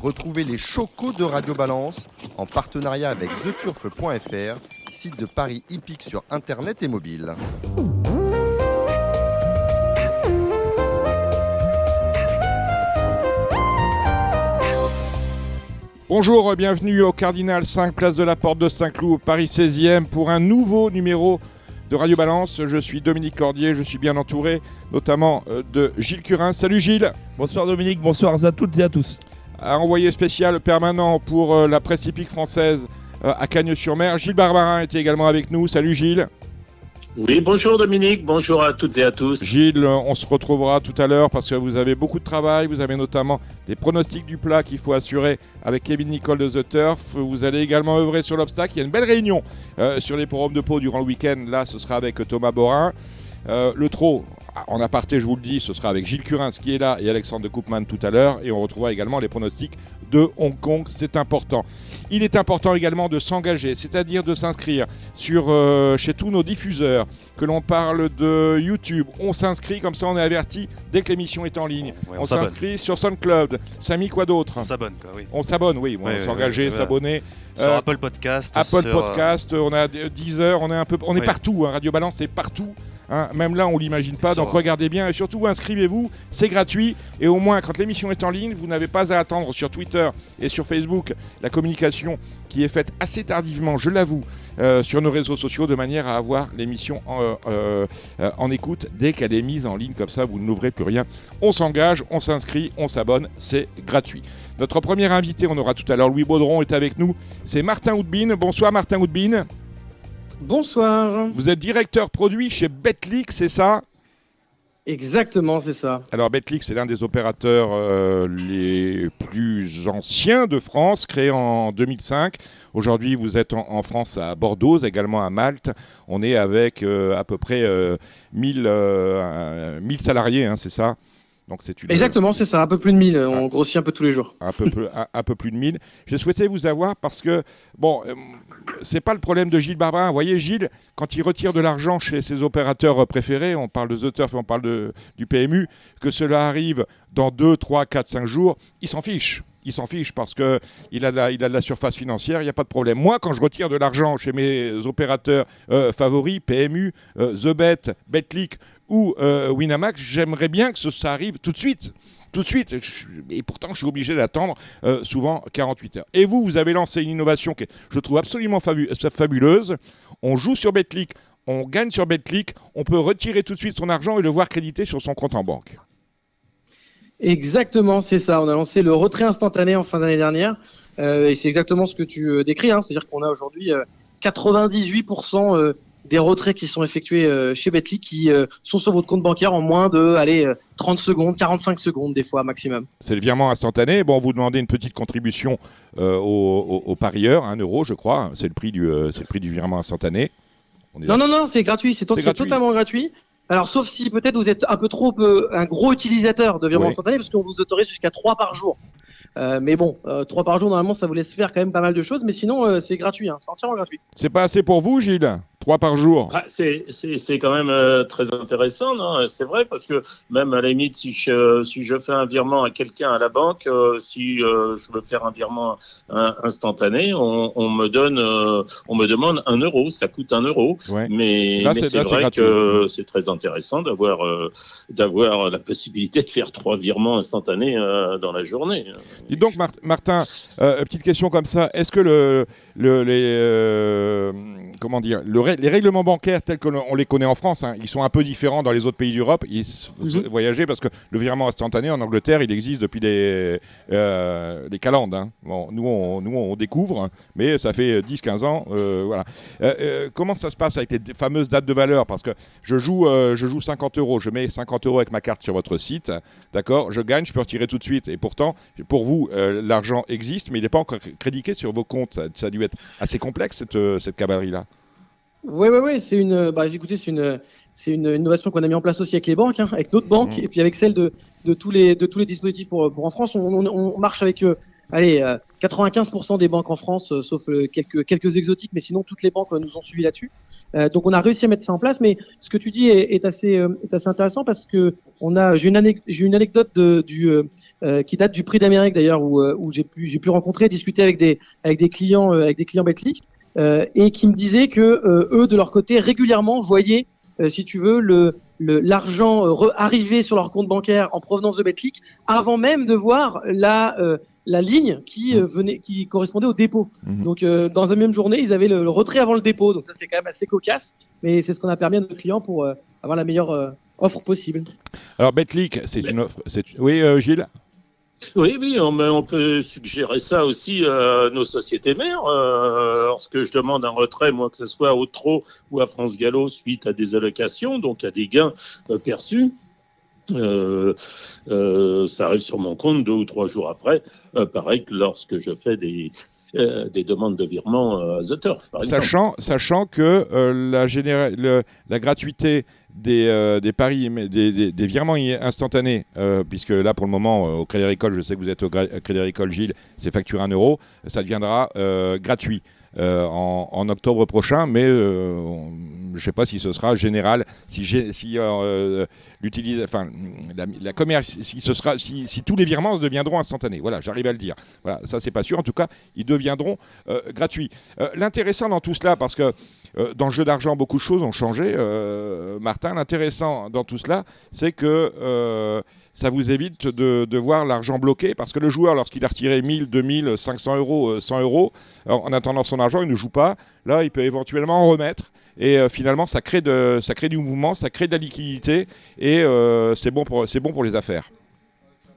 Retrouvez les chocos de Radio Balance en partenariat avec theturf.fr, site de paris hippique sur internet et mobile. Bonjour, bienvenue au Cardinal 5, place de la Porte de Saint-Cloud, Paris 16e, pour un nouveau numéro de Radio Balance. Je suis Dominique Cordier, je suis bien entouré, notamment de Gilles Curin. Salut Gilles. Bonsoir Dominique, bonsoir à toutes et à tous. Envoyé spécial permanent pour la presse hippique française à Cagnes-sur-Mer. Gilles Barbarin était également avec nous. Salut Gilles. Oui, bonjour Dominique, bonjour à toutes et à tous. Gilles, on se retrouvera tout à l'heure parce que vous avez beaucoup de travail. Vous avez notamment des pronostics du plat qu'il faut assurer avec Kevin Nicole de The Turf. Vous allez également œuvrer sur l'obstacle. Il y a une belle réunion sur les forums de Pau durant le week-end. Là, ce sera avec Thomas Borin. Le trot, en aparté, je vous le dis, ce sera avec Gilles Curins qui est là et Alexandre de Koopman tout à l'heure. Et on retrouvera également les pronostics de Hong Kong, c'est important. Il est important également de s'engager, c'est-à-dire de s'inscrire chez tous nos diffuseurs, que l'on parle de YouTube. On s'inscrit, comme ça on est averti dès que l'émission est en ligne. Ouais, on s'inscrit sur SoundCloud. Samy, quoi d'autre ? On s'abonne, quoi, oui. On s'abonne, oui. S'engager, s'abonner. Sur Apple Podcast. Podcast, on a Deezer, on est partout. Hein. Radio Balance, c'est partout. Hein, même là, on ne l'imagine pas, donc regardez bien et surtout inscrivez-vous, c'est gratuit et au moins quand l'émission est en ligne, vous n'avez pas à attendre sur Twitter et sur Facebook la communication qui est faite assez tardivement, je l'avoue, sur nos réseaux sociaux de manière à avoir l'émission en écoute dès qu'elle est mise en ligne, comme ça vous n'ouvrez plus rien. On s'engage, on s'inscrit, on s'abonne, c'est gratuit. Notre premier invité, on aura tout à l'heure Louis Baudron est avec nous, c'est Martin Houdbin. Bonsoir Martin Houdbin. Bonsoir. Vous êtes directeur produit chez Betclic, c'est ça ? Exactement, c'est ça. Alors Betclic, c'est l'un des opérateurs les plus anciens de France, créé en 2005. Aujourd'hui, vous êtes en France à Bordeaux, également à Malte. On est avec à peu près 1000 salariés, hein, c'est ça ? Donc Exactement, c'est ça, un peu plus de 1000, on grossit un peu tous les jours. Un peu plus de 1000. Je souhaitais vous avoir parce que, c'est pas le problème de Gilles Barbarin. Vous voyez, Gilles, quand il retire de l'argent chez ses opérateurs préférés, on parle de The Turf, on parle du PMU, que cela arrive dans 2, 3, 4, 5 jours, il s'en fiche. Il s'en fiche parce qu'il a de la surface financière, il n'y a pas de problème. Moi, quand je retire de l'argent chez mes opérateurs favoris, PMU, The Bet, Betclic ou Winamax, j'aimerais bien que ça arrive tout de suite. Et pourtant, je suis obligé d'attendre souvent 48 heures. Et vous avez lancé une innovation que je trouve absolument fabuleuse. On joue sur Betclic, on gagne sur Betclic, on peut retirer tout de suite son argent et le voir crédité sur son compte en banque. Exactement, c'est ça. On a lancé le retrait instantané en fin d'année dernière. Et c'est exactement ce que tu décris. Hein. C'est-à-dire qu'on a aujourd'hui 98% des retraits qui sont effectués chez Betclic qui sont sur votre compte bancaire en moins de 30 secondes, 45 secondes des fois maximum. C'est le virement instantané. Bon, vous demandez une petite contribution aux parieurs, 1 euro je crois. C'est le prix du virement instantané. Non, c'est gratuit. C'est totalement gratuit. Alors, sauf si peut-être vous êtes un gros utilisateur de virement instantané, parce qu'on vous autorise jusqu'à 3 par jour. Mais bon, 3 par jour, normalement, ça vous laisse faire quand même pas mal de choses. Mais sinon, c'est gratuit, c'est entièrement gratuit. C'est pas assez pour vous, Gilles ? 3 par jour. C'est quand même très intéressant, non ? C'est vrai, parce que même à la limite, si je fais un virement à quelqu'un à la banque, si je veux faire un virement instantané, on me demande 1 euro, ça coûte 1 euro. Ouais. Mais c'est vrai que c'est très intéressant d'avoir la possibilité de faire 3 virements instantanés dans la journée. Et donc, Martin, petite question comme ça, est-ce que les règlements bancaires tels qu'on les connaît en France, hein, ils sont un peu différents dans les autres pays d'Europe. Il faut voyager parce que le virement instantané en Angleterre, il existe depuis les calendes. Hein. Bon, nous, on découvre, mais ça fait 10-15 ans. Voilà. Comment ça se passe avec les fameuses dates de valeur ? Parce que je joue 50 euros, je mets 50 euros avec ma carte sur votre site, d'accord ? Je gagne, je peux retirer tout de suite. Et pourtant, pour vous, l'argent existe, mais il n'est pas encore crédité sur vos comptes. Ça a dû être assez complexe, cette cabarerie-là. Oui, c'est une innovation qu'on a mis en place aussi avec les banques, avec notre banque, et puis avec celle de tous les dispositifs pour en France. On marche avec 95% des banques en France, sauf quelques exotiques, mais sinon toutes les banques nous ont suivis là-dessus. Donc on a réussi à mettre ça en place. Mais ce que tu dis est assez intéressant parce que j'ai une anecdote qui date du Prix d'Amérique d'ailleurs où j'ai pu rencontrer, discuter avec des clients Betclic et qui me disaient que eux de leur côté régulièrement voyaient, si tu veux, l'argent arriver sur leur compte bancaire en provenance de Betclic avant même de voir la ligne qui correspondait au dépôt. Donc dans la même journée, ils avaient le retrait avant le dépôt. Donc ça c'est quand même assez cocasse, mais c'est ce qu'on a permis à nos clients pour avoir la meilleure offre possible. Alors Betclic, c'est une offre. Oui, Gilles. Oui, on peut suggérer ça aussi à nos sociétés mères. Lorsque je demande un retrait, moi, que ce soit au Trot ou à France Gallo, suite à des allocations, donc à des gains perçus, ça arrive sur mon compte 2 ou 3 jours après. Pareil que lorsque je fais des demandes de virement à The Turf, par exemple. Sachant que la gratuité des paris, des virements instantanés, puisque là pour le moment au Crédit Agricole, je sais que vous êtes au Crédit Agricole, Gilles, c'est facturé 1 €, ça deviendra gratuit en octobre prochain, mais je ne sais pas si ce sera général, si tous les virements deviendront instantanés. Voilà, j'arrive à le dire. Voilà, ça c'est pas sûr. En tout cas, ils deviendront gratuits. L'intéressant dans tout cela, parce que dans le jeu d'argent, beaucoup de choses ont changé, Martin. L'intéressant dans tout cela, c'est que ça vous évite de voir l'argent bloqué, parce que le joueur, lorsqu'il a retiré 1000, 2000, 500 €, 100 €, en attendant son argent, il ne joue pas. Là, il peut éventuellement en remettre. Et finalement, ça crée du mouvement, ça crée de la liquidité, et c'est bon pour les affaires.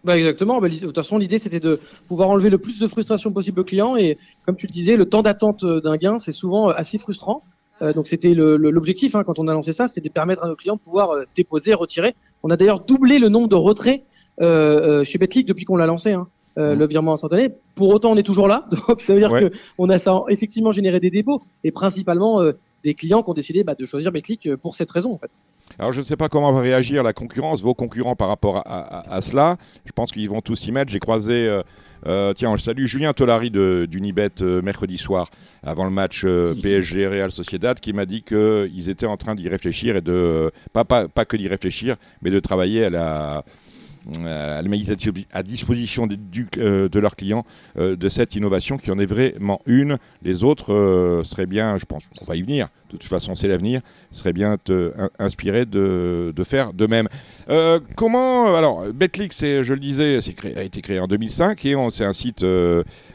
Bah exactement. De toute façon, l'idée, c'était de pouvoir enlever le plus de frustration possible au client. Et comme tu le disais, le temps d'attente d'un gain, c'est souvent assez frustrant. Donc c'était l'objectif quand on a lancé ça, c'était de permettre à nos clients de pouvoir déposer, retirer. On a d'ailleurs doublé le nombre de retraits chez Betclic depuis qu'on l'a lancé, le virement instantané. Pour autant, on est toujours là, donc ça veut dire que on a ça effectivement généré des dépôts et principalement des clients qui ont décidé de choisir Betclic pour cette raison en fait. Alors je ne sais pas comment va réagir la concurrence, vos concurrents par rapport à cela. Je pense qu'ils vont tous s'y mettre. J'ai croisé, je salue Julien Tolari d'Unibet mercredi soir, avant le match PSG Real Sociedad, qui m'a dit qu'ils étaient en train d'y réfléchir et pas que d'y réfléchir, mais de travailler à la mise à disposition de leurs clients de cette innovation qui en est vraiment une. Les autres seraient bien, je pense, on va y venir, de toute façon c'est l'avenir, serait bien inspiré de faire de même. Alors Betclic, je le disais, a été créé en 2005 et c'est un site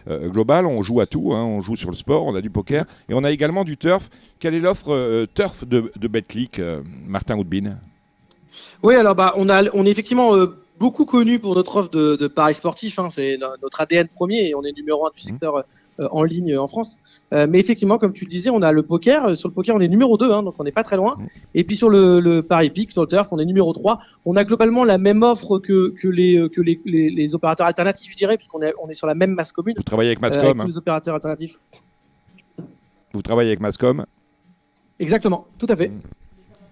global, on joue à tout, on joue sur le sport, on a du poker et on a également du turf. Quelle est l'offre turf de Betclic, Martin Houdbin? Oui, alors on est effectivement beaucoup connu pour notre offre de paris sportifs, c'est notre ADN premier et on est numéro 1 du secteur en ligne en France. Mais effectivement, comme tu le disais, on a le poker. Sur le poker, on est numéro 2, donc on n'est pas très loin. Et puis sur le pari hippique, sur le turf, on est numéro 3. On a globalement la même offre que les opérateurs alternatifs, je dirais, puisqu'on est sur la même masse commune. Vous travaillez avec Mascom, avec les opérateurs alternatifs. Vous travaillez avec Mascom. Exactement, tout à fait.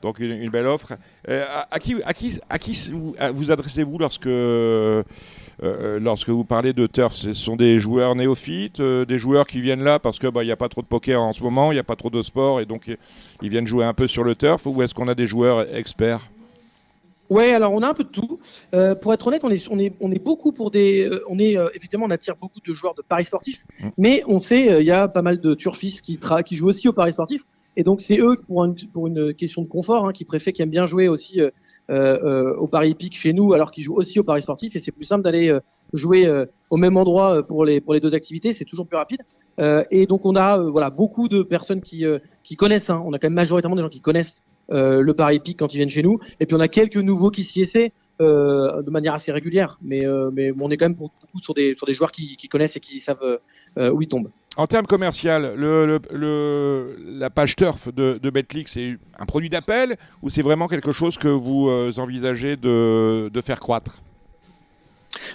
Donc une belle offre. À qui vous adressez-vous lorsque vous parlez de turf? Ce sont des joueurs néophytes, des joueurs qui viennent là parce que il n'y a pas trop de poker en ce moment, il n'y a pas trop de sport et donc ils viennent jouer un peu sur le turf, ou est-ce qu'on a des joueurs experts? Ouais, alors on a un peu de tout. Pour être honnête, on est beaucoup pour effectivement on attire beaucoup de joueurs de paris sportifs, mais on sait il y a pas mal de turfistes qui jouent aussi au paris sportifs. Et donc c'est eux pour une question de confort qui aiment bien jouer aussi au paris hippique chez nous, alors qu'ils jouent aussi au paris sportif, et c'est plus simple d'aller jouer au même endroit pour les deux activités, c'est toujours plus rapide. Et donc on a beaucoup de personnes qui connaissent. On a quand même majoritairement des gens qui connaissent le pari hippique quand ils viennent chez nous, et puis on a quelques nouveaux qui s'y essaient de manière assez régulière, mais on est quand même beaucoup sur des joueurs qui connaissent et qui savent où ils tombent. En termes commercial, la page turf de Betclic, c'est un produit d'appel ou c'est vraiment quelque chose que vous envisagez de faire croître?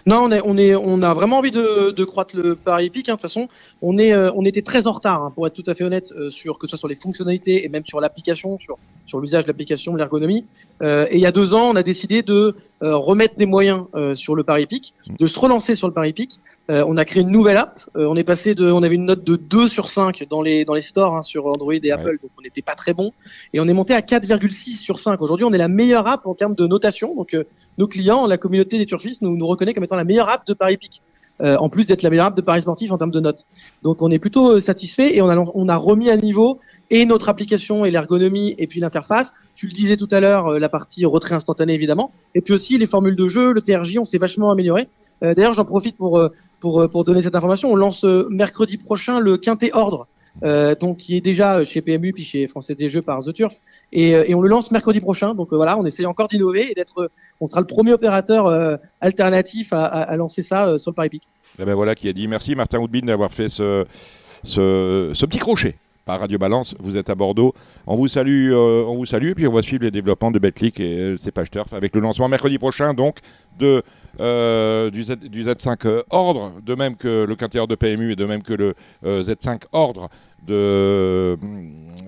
Non, on a vraiment envie de croître le pari hippique. De toute façon, on était très en retard, pour être tout à fait honnête, que ce soit sur les fonctionnalités et même sur l'application, sur l'usage de l'application, l'ergonomie. Et il y a 2 ans, on a décidé de remettre des moyens sur le pari hippique, de se relancer sur le pari hippique. On a créé une nouvelle app. On avait une note de 2 sur 5 dans les stores sur Android et Apple, donc on n'était pas très bon. Et on est monté à 4,6 sur 5. Aujourd'hui, on est la meilleure app en termes de notation. Donc nos clients, la communauté des turfistes nous reconnaît comme étant la meilleure app de pari hippique. En plus d'être la meilleure app de paris sportif en termes de notes. Donc on est plutôt satisfait et on a remis à niveau et notre application et l'ergonomie et puis l'interface. Tu le disais tout à l'heure, la partie retrait instantané évidemment. Et puis aussi les formules de jeu, le TRJ, on s'est vachement amélioré. D'ailleurs, j'en profite pour donner cette information. On lance mercredi prochain le quintet ordre. Donc qui est déjà chez PMU puis chez Français des Jeux par The Turf et on le lance mercredi prochain. Donc voilà, on essaye encore d'innover et on sera le premier opérateur alternatif à lancer ça sur le pari hippique. Et ben voilà qui a dit. Merci Martin Houdbin d'avoir fait ce petit crochet par Radio Balance. Vous êtes à Bordeaux. On vous salue et puis on va suivre les développements de Betclic et ses pages turf avec le lancement mercredi prochain donc du Z5 Ordre, de même que le quintet de PMU et de même que le Z5 Ordre de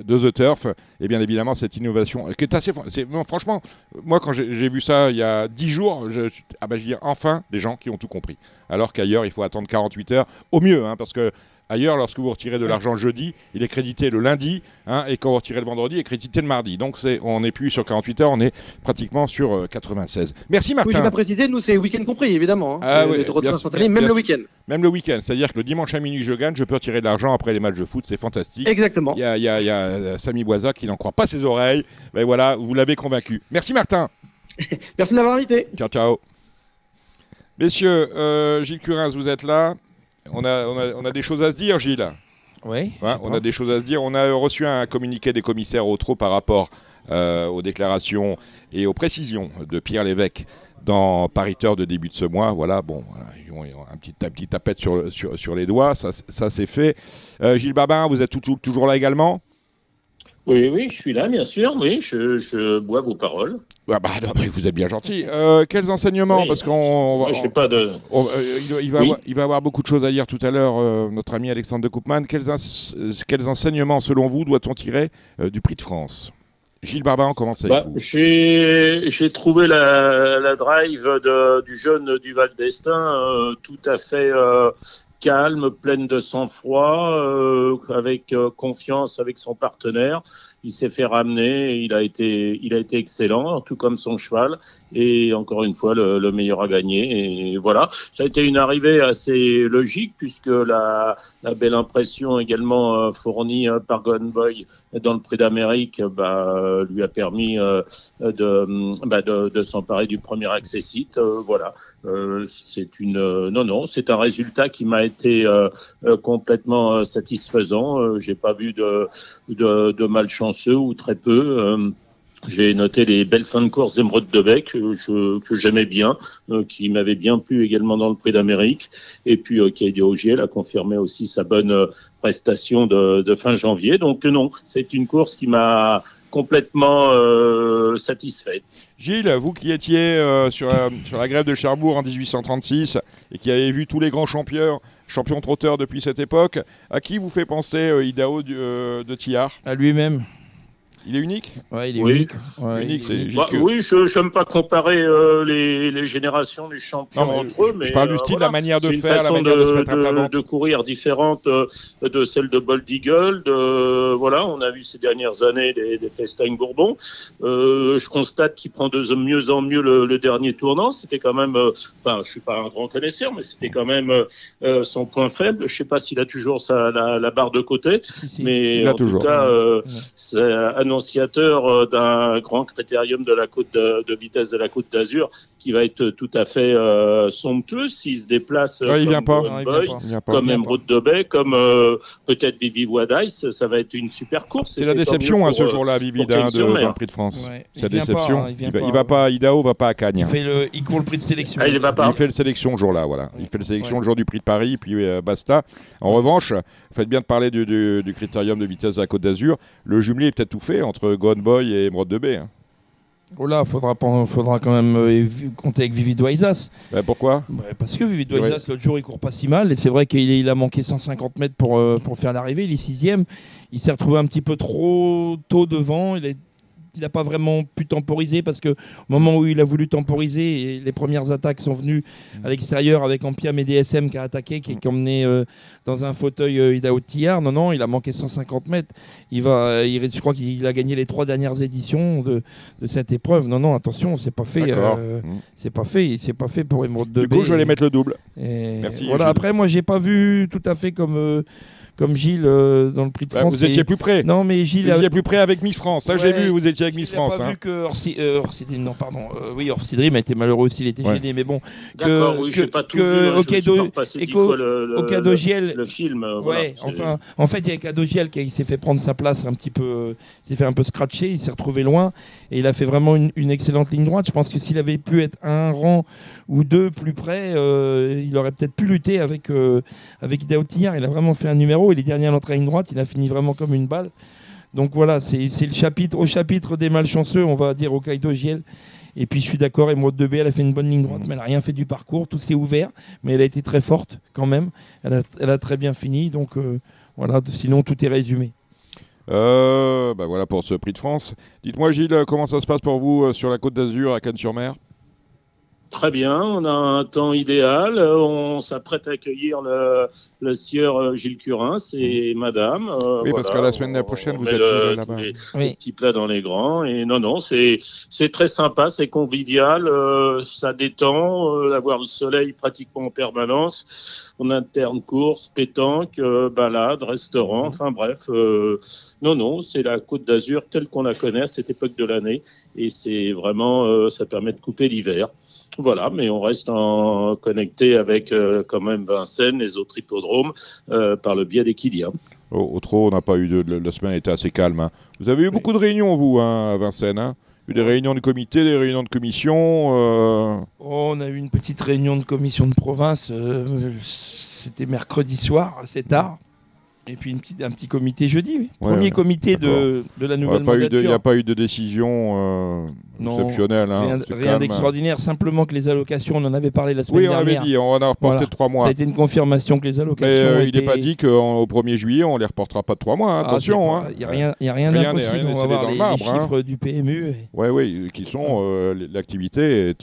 The Turf. Et bien évidemment cette innovation qui est assez franchement, moi quand j'ai vu ça il y a 10 jours, je dis enfin des gens qui ont tout compris, alors qu'ailleurs il faut attendre 48 heures au mieux, parce que ailleurs, lorsque vous retirez de l'argent le jeudi, il est crédité le lundi, et quand vous retirez le vendredi, il est crédité le mardi. Donc on n'est plus sur 48 heures, on est pratiquement sur 96. Merci Martin. Oui, je l'ai précisé, nous c'est week-end compris évidemment. Le week-end. Même le week-end, c'est-à-dire que le dimanche à minuit je gagne, je peux retirer de l'argent après les matchs de foot, c'est fantastique. Exactement. Il y a Samy Boisa qui n'en croit pas ses oreilles. Ben voilà, vous l'avez convaincu. Merci Martin. Merci de m'avoir invité. Ciao, ciao. Messieurs, Gilles Curins, vous êtes là. On a des choses à se dire, Gilles. Oui. On a des choses à se dire. On a reçu un communiqué des commissaires au trot par rapport aux déclarations et aux précisions de Pierre Lévesque dans Pariteur de début de ce mois. Voilà, ils ont un petit tapette sur les doigts. Ça c'est fait. Gilles Babin, vous êtes toujours là également ? Oui, je suis là, bien sûr. Oui, je bois vos paroles. Vous êtes bien gentil. Quels enseignements ? Oui, parce qu'on je sais pas de. Il va avoir beaucoup de choses à dire tout à l'heure, notre ami Alexandre de Koopman. Quels enseignements, selon vous, doit-on tirer du Prix de France ? Gilles Barbaran, commence avec vous. J'ai trouvé la drive du jeune Duval d'Estaing tout à fait calme, pleine de sang-froid, avec confiance avec son partenaire. Il s'est fait ramener, il a été excellent, tout comme son cheval. Et encore une fois, le meilleur a gagné. Et voilà, ça a été une arrivée assez logique puisque la belle impression également fournie par Gone Boy dans le Prix d'Amérique lui a permis de s'emparer du premier accessite. Voilà, c'est un résultat qui m'a été complètement satisfaisant. J'ai pas vu de malchanceux ou très peu. J'ai noté les belles fins de course d'Emeraude de Bec que j'aimais bien, qui m'avait bien plu également dans le Prix d'Amérique, et puis Kaidi Augiel a confirmé aussi sa bonne prestation de fin janvier. Donc non, c'est une course qui m'a complètement satisfait. Gilles, vous qui étiez sur la grève de Cherbourg en 1836 et qui avez vu tous les grands champions trotteurs depuis cette époque, à qui vous fait penser Idaho de Tillard ? À lui-même. Il est unique ? Ouais, il est unique. Ouais, unique, oui, je n'aime pas comparer les générations des champions entre eux, mais je parle du style, la manière de faire, la manière de se mettre à plat ventre. De courir différente de celle de Bold Eagle. On a vu ces dernières années des Festijn Bourbon. Je constate qu'il prend de mieux en mieux le dernier tournant. C'était quand même, je suis pas un grand connaisseur, mais c'était quand même son point faible. Je sais pas s'il a toujours la barre de côté, mais il en toujours. tout cas, c'est annonciateur d'un grand critérium de la côte de vitesse de la Côte d'Azur qui va être tout à fait somptueux s'il se déplace comme Emeraude de Bec, comme peut-être Vivi Wadice. Ça va être une super course. C'est la déception ce jour-là, Vivi, dans le Prix de France. Ouais, c'est la déception. Il va pas, Idaho va pas à Cagnes. Il court le prix de sélection. Il va pas. Il fait le sélection le jour-là, voilà. Il fait le sélection le jour du Prix de Paris, puis basta. En revanche, vous faites bien de parler du critérium de vitesse de la Côte d'Azur. Le jumelé est peut-être tout fait entre Gone Boy et Emeraude de Bec. Oh là, faudra quand même compter avec Vivi Doisas. Pourquoi ? Parce que Vivi Doisas, l'autre jour, il court pas si mal. Et c'est vrai qu'il a manqué 150 mètres pour faire l'arrivée. Il est 6e. Il s'est retrouvé un petit peu trop tôt devant. Il n'a pas vraiment pu temporiser parce qu'au moment où il a voulu temporiser, et les premières attaques sont venues à l'extérieur avec Ampiam et DSM qui a attaqué, qui a emmené dans un fauteuil Idaho Tillard. Non, il a manqué 150 mètres. Je crois qu'il a gagné les 3 dernières éditions de cette épreuve. Non, attention, c'est pas fait. C'est pas fait pour Émeraude de B. Du coup, je vais aller mettre le double. Merci. Voilà. Après, moi, j'ai pas vu tout à fait comme Gilles dans le Prix de France. Vous étiez plus près. Non, mais Gilles. Vous étiez plus près avec Miss France. Ça, j'ai vu, vous étiez avec Miss France. J'ai pas vu que Orsi Dream a été malheureux aussi, il était gêné, mais bon. D'accord, oui, je n'ai pas tout vu. Okadogiel. Le film. Ouais, enfin, en fait, il y a Okadogiel qui s'est fait prendre sa place un petit peu, il s'est fait un peu scratcher, il s'est retrouvé loin et il a fait vraiment une excellente ligne droite. Je pense que s'il avait pu être un rang ou 2 plus près, il aurait peut-être pu lutter avec Idaho Tillard. Il a vraiment fait un numéro. Il est dernier à l'entrée à ligne droite, il a fini vraiment comme une balle. Donc voilà, c'est au chapitre des malchanceux, on va dire Okadogiel. Et puis je suis d'accord, Émeraude de B, elle a fait une bonne ligne droite, mais elle n'a rien fait du parcours, tout s'est ouvert, mais elle a été très forte quand même. Elle a très bien fini, donc voilà, sinon tout est résumé. Voilà pour ce Prix de France. Dites-moi Gilles, comment ça se passe pour vous sur la Côte d'Azur à Cannes-sur-Mer ? Très bien, on a un temps idéal. On s'apprête à accueillir le sieur Gilles Curins et madame. Oui, parce que la semaine prochaine, vous êtes là-bas. Les petits plats dans les grands. Et non, c'est très sympa, c'est convivial, ça détend, d'avoir le soleil pratiquement en permanence. On alterne courses, pétanque, balades, restaurants, enfin bref. Non, c'est la Côte d'Azur telle qu'on la connaît à cette époque de l'année. Et c'est vraiment, ça permet de couper l'hiver. Voilà, mais on reste connecté avec quand même Vincennes, les autres hippodromes, par le biais d'Equidia. Au trot, on n'a pas eu la semaine était assez calme. Hein. Vous avez eu beaucoup de réunions, vous, à Vincennes, hein, des réunions de comité, des réunions de commission On a eu une petite réunion de commission de province, c'était mercredi soir, assez tard. Et puis un petit comité jeudi, oui. Premier comité de la nouvelle mandature. Il n'y a pas eu de décision exceptionnelle. Rien d'extraordinaire, simplement que les allocations, on en avait parlé la semaine dernière. Oui, on avait dit, on en a reporté de 3 mois. Ça a été une confirmation que les allocations il n'est pas dit qu'au 1er juillet, on ne les reportera pas de 3 mois, attention. Il n'y a rien d'impossible, on va voir les chiffres du PMU. Oui, qui sont... l'activité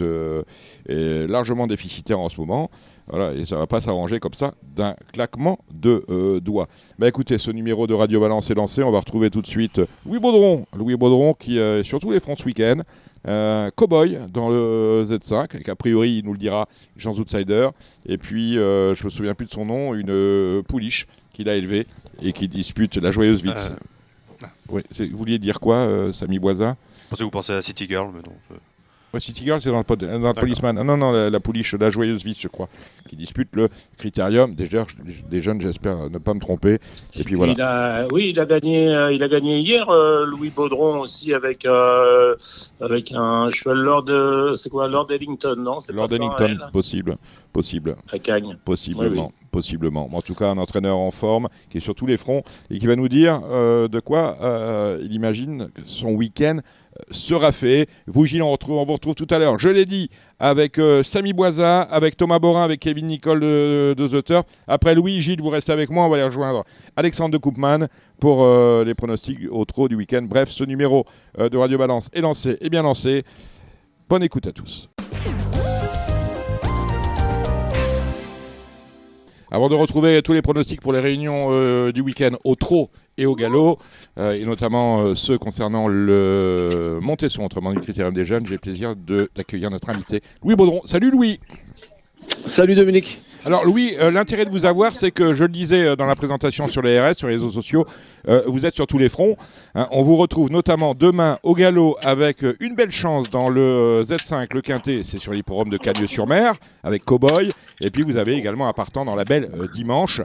est largement déficitaire en ce moment. Voilà, et ça ne va pas s'arranger comme ça d'un claquement de doigts. Écoutez, ce numéro de Radio Balance est lancé. On va retrouver tout de suite Louis Baudron qui est sur tous les fronts ce week-end. Cowboy dans le Z5, et qu'a priori, il nous le dira, Jean Outsider. Et puis, je ne me souviens plus de son nom, une pouliche qu'il a élevée et qui dispute la Joyeuse Vitz. Oui, vous vouliez dire quoi, Samy Boisin ? Je pensais que vous pensez à City Girl, mais non. City Girl, c'est dans le Policeman. Non, la pouliche, la Joyeuse Vitz, je crois, qui dispute le Critérium. Des jeunes, j'espère ne pas me tromper. Et puis voilà. Il a gagné hier, Louis Baudron aussi avec un cheval Lord Ellington, non ? C'est Lord Ellington, possible. À Cagnes. Possiblement. En tout cas, un entraîneur en forme qui est sur tous les fronts et qui va nous dire de quoi il imagine que son week-end sera fait. Vous, Gilles, on vous retrouve tout à l'heure. Je l'ai dit, avec Samy Boisa, avec Thomas Borin, avec Kevin Nicole de The Turf. Après Louis, Gilles, vous restez avec moi. On va aller rejoindre Alexandre de Koopman pour les pronostics au trot du week-end. Bref, ce numéro de Radio Balance est lancé et bien lancé. Bonne écoute à tous. Avant de retrouver tous les pronostics pour les réunions du week-end au trot et au galop, et notamment ceux concernant le Montesson, autrement dit le Critérium des jeunes, j'ai le plaisir d'accueillir notre invité Louis Baudron. Salut Louis. Salut Dominique. Alors Louis, l'intérêt de vous avoir, c'est que je le disais dans la présentation sur les RS, sur les réseaux sociaux, vous êtes sur tous les fronts. Hein, on vous retrouve notamment demain au galop avec une belle chance dans le Z5, le Quintet, c'est sur l'hippodrome de Cagnes-sur-Mer, avec Cowboy. Et puis vous avez également un partant dans la belle dimanche.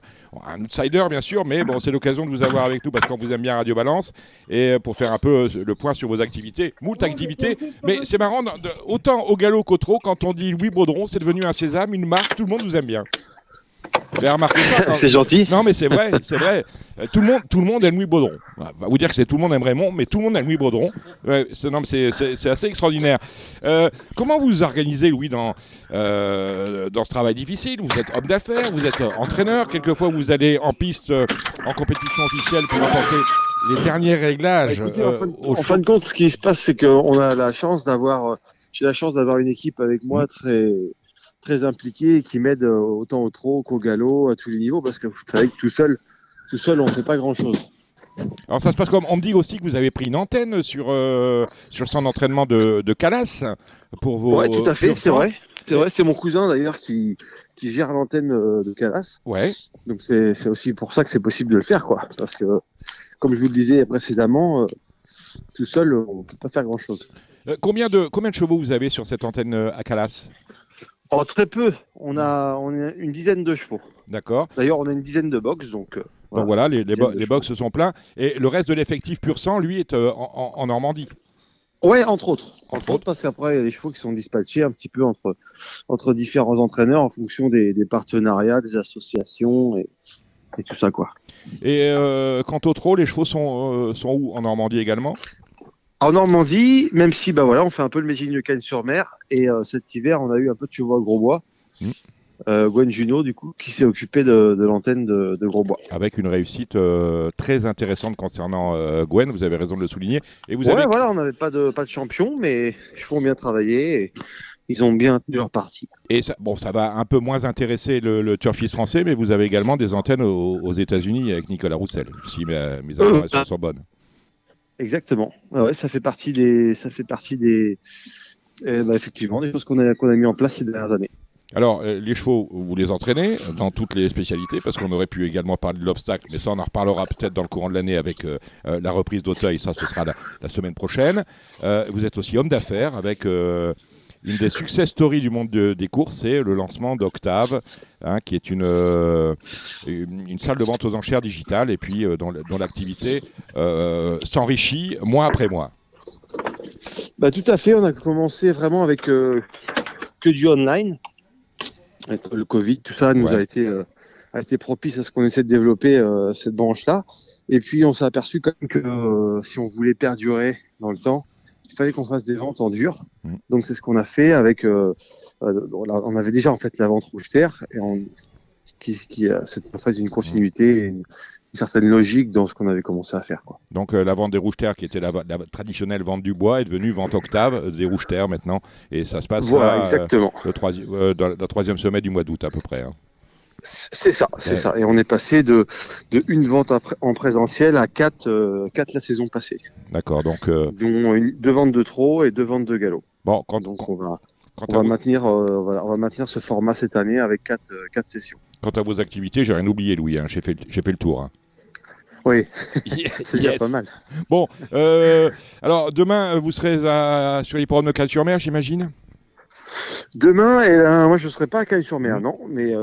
Un outsider bien sûr, mais bon, c'est l'occasion de vous avoir avec nous parce qu'on vous aime bien Radio Balance. Et pour faire un peu le point sur vos activités, moult activités. Mais c'est marrant, autant au galop qu'au trot, quand on dit Louis Baudron, c'est devenu un sésame, une marque, tout le monde vous aime bien. Vous avez remarqué ça quand... C'est gentil. Non, mais c'est vrai, c'est vrai. Tout le monde aime Louis Baudron. On va vous dire que c'est tout le monde aime Raymond, mais tout le monde aime Louis Baudron. Ouais, c'est assez extraordinaire. Comment vous organisez, Louis, dans ce travail difficile? Vous êtes homme d'affaires, vous êtes entraîneur. Quelquefois, vous allez en piste, en compétition officielle pour apporter les derniers réglages. Écoutez, en fin de compte, ce qui se passe, c'est qu'on a la chance d'avoir, j'ai la chance d'avoir une équipe avec moi très impliquée et qui m'aide autant au trot qu'au galop, à tous les niveaux, parce que vous savez que tout seul, on ne fait pas grand-chose. Alors ça se passe comme on me dit aussi que vous avez pris une antenne sur son entraînement de Calas pour vos. Ouais, tout à fait, pur c'est sang. vrai. C'est vrai, c'est mon cousin d'ailleurs qui gère l'antenne de Calas. Ouais. Donc c'est aussi pour ça que c'est possible de le faire, quoi. Parce que, comme je vous le disais précédemment, tout seul, on ne peut pas faire grand-chose. Combien de chevaux vous avez sur cette antenne à Calas? Oh, très peu. On a une dizaine de chevaux. D'accord. D'ailleurs, on a une dizaine de box, donc. Donc voilà, les chevaux. box sont pleins. Et le reste de l'effectif pur sang, lui, est en Normandie. Ouais, entre autres. Entre autres. Parce qu'après, il y a des chevaux qui sont dispatchés un petit peu entre différents entraîneurs en fonction des partenariats, des associations et tout ça, quoi. Et quant au trot, les chevaux sont où? En Normandie également? En Normandie, même si on fait un peu le métier de Cagnes-sur-Mer, et cet hiver, on a eu un peu de chevaux à Grosbois. Gwen Junot, du coup, qui s'est occupé de l'antenne de Grosbois. Avec une réussite très intéressante concernant Gwen, vous avez raison de le souligner. Et vous Ouais, voilà, on n'avait pas de champion, mais les chevaux ont bien travaillé et ils ont bien tenu leur partie. Et ça va un peu moins intéresser le turfiste français, mais vous avez également des antennes aux États-Unis avec Nicolas Roussel, si mes informations sont bonnes. Exactement. Ouais, ça fait partie des effectivement des choses qu'on a mis en place ces dernières années. Alors, les chevaux, vous les entraînez dans toutes les spécialités, parce qu'on aurait pu également parler de l'obstacle, mais ça, on en reparlera peut-être dans le courant de l'année avec la reprise d'Auteuil, ça, ce sera la semaine prochaine. Vous êtes aussi homme d'affaires avec une des success stories du monde des courses, c'est le lancement d'Octave, qui est une salle de vente aux enchères digitales, et puis dont l'activité s'enrichit mois après mois. Tout à fait, on a commencé vraiment avec que du online. Avec le Covid, tout ça nous a été propice à ce qu'on essaie de développer cette branche-là. Et puis on s'est aperçu quand même que si on voulait perdurer dans le temps, il fallait qu'on fasse des ventes en dur. Donc c'est ce qu'on a fait avec. On avait déjà en fait la vente rouge terre et qui a en fait une continuité et une certaine logique dans ce qu'on avait commencé à faire, quoi. Donc la vente des rouges terres, qui était la traditionnelle vente du bois, est devenue vente Octave des rouges terres maintenant, et ça se passe exactement. dans le troisième sommet du mois d'août à peu près. C'est ça. Et on est passé de une vente en présentiel à 4 la saison passée. D'accord, donc dont 2 ventes de trot et 2 ventes de galop. Bon, on va maintenir ce format cette année avec 4 sessions. Quant à vos activités, j'ai rien oublié, Louis. J'ai fait le tour. Oui, c'est déjà pas mal. Bon, alors demain, vous serez sur l'hippodrome de Cagnes-sur-Mer, j'imagine? Demain, moi je ne serai pas à Cagnes-sur-Mer, non, mais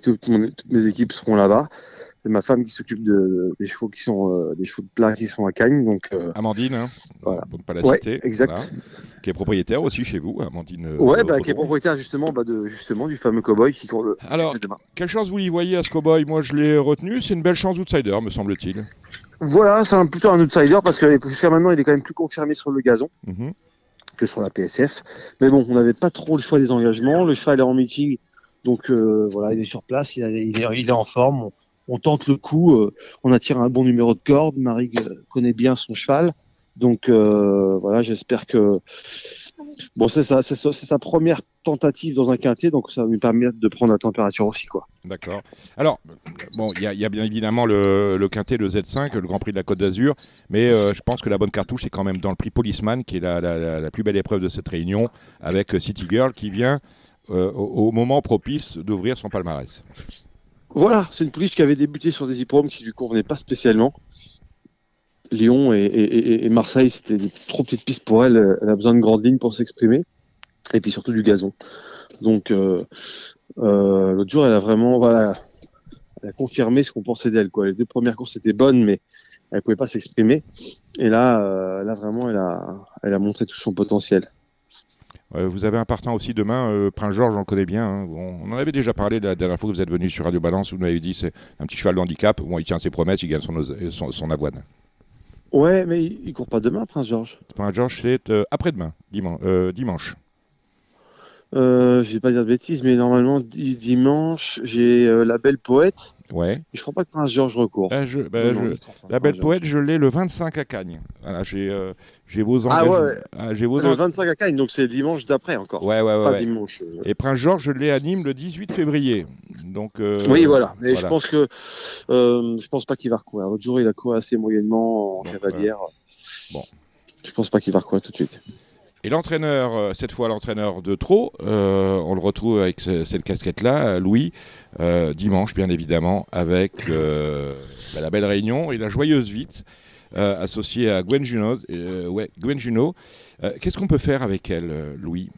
toutes mes équipes seront là-bas. C'est ma femme qui s'occupe des chevaux qui sont des chevaux de plat qui sont à Cagnes. Donc, Amandine, voilà. Pour ne pas la citer. Exact. Voilà, qui est propriétaire aussi chez vous, Amandine. Qui est propriétaire justement du fameux cow-boy qui court le. Alors, quelle chance vous y voyez à ce cow-boy? Moi, je l'ai retenu. C'est une belle chance outsider, me semble-t-il. Voilà, c'est plutôt un outsider parce que jusqu'à maintenant, il est quand même plus confirmé sur le gazon que sur la PSF. Mais bon, on n'avait pas trop le choix des engagements. Le cheval est en meeting, donc il est sur place, il est en forme. On tente le coup, on attire un bon numéro de corde. Marie connaît bien son cheval, donc j'espère que c'est sa première tentative dans un quintet, donc ça va lui permettre de prendre la température aussi, quoi. D'accord. Alors il y a bien évidemment le quintet, le Z5, le Grand Prix de la Côte d'Azur, mais je pense que la bonne cartouche est quand même dans le prix Policeman, qui est la plus belle épreuve de cette réunion, avec City Girl qui vient au moment propice d'ouvrir son palmarès. Voilà, c'est une pouliche qui avait débuté sur des hippodromes qui lui convenaient pas spécialement. Lyon et Marseille, c'était des trop petites pistes pour elle. Elle a besoin de grandes lignes pour s'exprimer. Et puis surtout du gazon. Donc, l'autre jour, elle a confirmé ce qu'on pensait d'elle, quoi. Les 2 premières courses étaient bonnes, mais elle pouvait pas s'exprimer. Et là vraiment, elle a montré tout son potentiel. Vous avez un partant aussi demain, Prince Georges, on le connaît bien. Hein. On en avait déjà parlé la dernière fois que vous êtes venu sur Radio Balance. Vous m'avez dit c'est un petit cheval de handicap. Bon, il tient ses promesses, il gagne son avoine. Ouais, mais il court pas demain, Prince Georges. Prince Georges, c'est après-demain, dimanche. Je vais pas dire de bêtises, mais normalement, dimanche, j'ai La Belle Poète. Ouais. Et je crois pas que Prince Georges recourt. La Belle Poète, je l'ai le 25 à Cagnes. Voilà, j'ai vos Ah engagements. ouais. Le 25 à Cagnes, donc c'est dimanche d'après encore. Ouais. Pas dimanche. Et Prince Georges, je l'ai à Nîmes le 18 février. Donc, oui, voilà. Mais voilà. je pense que je pense pas qu'il va recourir. L'autre jour, il a couru assez moyennement en cavalière. Bon. Je pense pas qu'il va recourir tout de suite. Et l'entraîneur, cette fois l'entraîneur de trop, on le retrouve avec cette casquette-là, Louis, dimanche bien évidemment, avec la belle réunion et la joyeuse Vite, associée à Gwen Junot. Qu'est-ce qu'on peut faire avec elle, Louis ?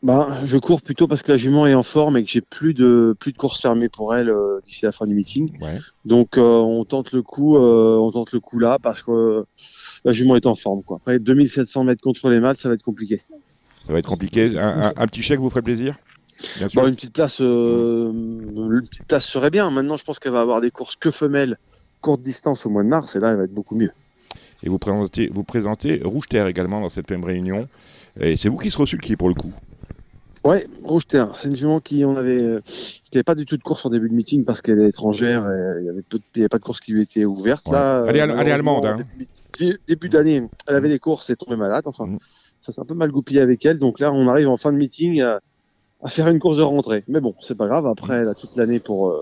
Je cours plutôt parce que la jument est en forme et que j'ai plus de courses fermées pour elle d'ici la fin du meeting. Ouais. Donc on tente le coup là parce que la jument est en forme, quoi. Après 2700 mètres contre les mâles, ça va être compliqué. Ça va être compliqué. Un petit chèque vous ferait plaisir ? Bien sûr. Une petite place serait bien. Maintenant, je pense qu'elle va avoir des courses que femelles, courte distance au mois de mars, et là, elle va être beaucoup mieux. Et vous présentez Rouge Terre également dans cette même réunion. Et c'est vous qui serez au sulky pour le coup. Ouais, Rouge Terre, c'est une jument qui avait pas du tout de course en début de meeting parce qu'elle est étrangère et il y avait pas de course qui lui était ouverte. Ouais. Là, elle est allemande. Hein. Début d'année, elle avait des courses et est tombée malade. Enfin, ça s'est un peu mal goupillé avec elle. Donc là, on arrive en fin de meeting à faire une course de rentrée. Mais bon, c'est pas grave. Après, elle a toute l'année pour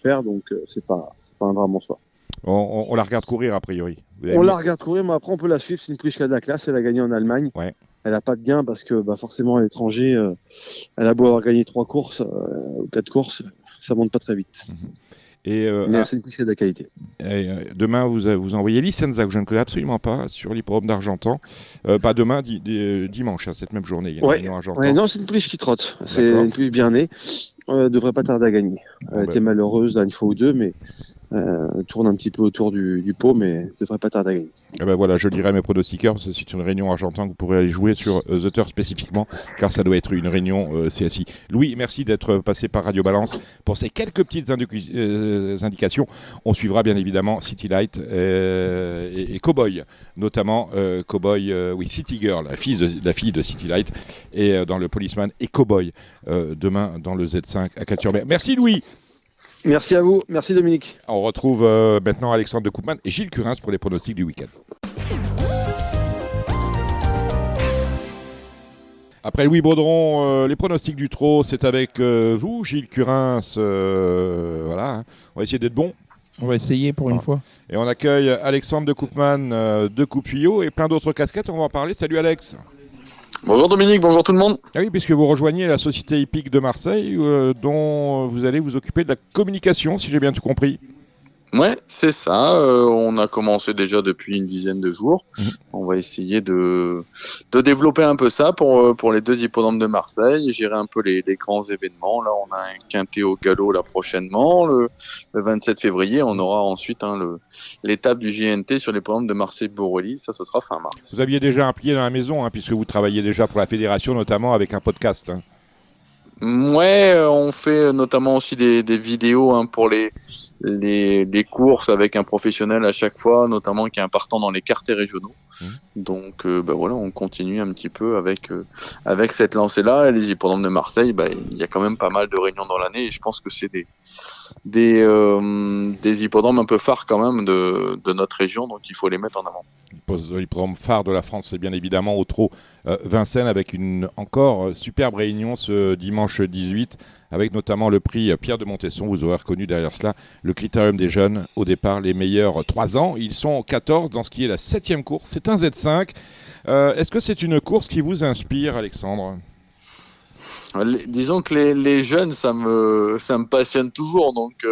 faire, donc c'est pas un drame en soi. On la regarde courir a priori. On la regarde courir, mais après on peut la suivre. C'est une Plischka de la classe. Elle a gagné en Allemagne. Ouais. Elle n'a pas de gain parce que forcément à l'étranger, elle a beau avoir gagné 3 courses ou 4 courses, ça monte pas très vite. Mais c'est une Plischka de la qualité. Demain, vous envoyez Licenza, que je ne connais absolument pas, sur l'hippodrome d'Argentan. Pas demain, dimanche, cette même journée. Il y a une réunion à Argentan. Non, c'est une Pliche qui trotte. C'est une Pliche bien née. Devrait pas tarder à gagner. Elle était malheureuse là, une fois ou deux, mais tourne un petit peu autour du pot, mais devrait pas tarder à gagner. Voilà, je dirai à mes pronostiqueurs, parce que c'est une réunion Argentan que vous pourrez aller jouer sur The Turf spécifiquement, car ça doit être une réunion CSI. Louis, merci d'être passé par Radio Balance pour ces quelques petites indications. On suivra bien évidemment City Light et Cowboy, notamment Cowboy, City Girl, la fille de City Light, et dans le Policeman, et Cowboy, demain dans le Z5 à Cats-sur-Mer. Merci Louis. Merci à vous, merci Dominique. On retrouve maintenant Alexandre de Koopman et Gilles Curins pour les pronostics du week-end. Après Louis Baudron, les pronostics du trot, c'est avec vous, Gilles Curins. Voilà, hein. On va essayer d'être bon. On va essayer pour une fois. Et on accueille Alexandre de Koopman de Coupuyot et plein d'autres casquettes. On va en parler. Salut Alex. Bonjour Dominique, bonjour tout le monde. Ah oui, puisque vous rejoignez la Société Hippique de Marseille, dont vous allez vous occuper de la communication, si j'ai bien tout compris. Ouais, c'est ça. On a commencé déjà depuis une dizaine de jours. On va essayer de développer un peu ça pour les 2 hippodromes de Marseille, gérer un peu les grands événements. Là, on a un quintet au galop là prochainement, le 27 février. On aura ensuite l'étape du GNT sur l'hippodrome de Marseille-Borelli. Ça, ce sera fin mars. Vous aviez déjà un pied dans la maison, hein, puisque vous travaillez déjà pour la fédération, notamment avec un podcast. Hein. Ouais, on fait notamment aussi des vidéos pour les courses avec un professionnel à chaque fois, notamment qui est un partant dans les quartiers régionaux. Donc voilà, on continue un petit peu avec cette lancée-là. Et les hippodromes de Marseille, il y a quand même pas mal de réunions dans l'année et je pense que c'est des hippodromes un peu phares quand même de notre région, donc il faut les mettre en avant. L'hippodrome phare de la France, c'est bien évidemment au trot Vincennes, avec une encore superbe réunion ce dimanche 18, avec notamment le prix Pierre de Montesson. Vous aurez reconnu derrière cela le critérium des jeunes. Au départ, les meilleurs 3 ans. Ils sont 14 dans ce qui est la 7e course. C'est un Z5. Est-ce que c'est une course qui vous inspire, Alexandre ? Disons que les jeunes, ça me passionne toujours, donc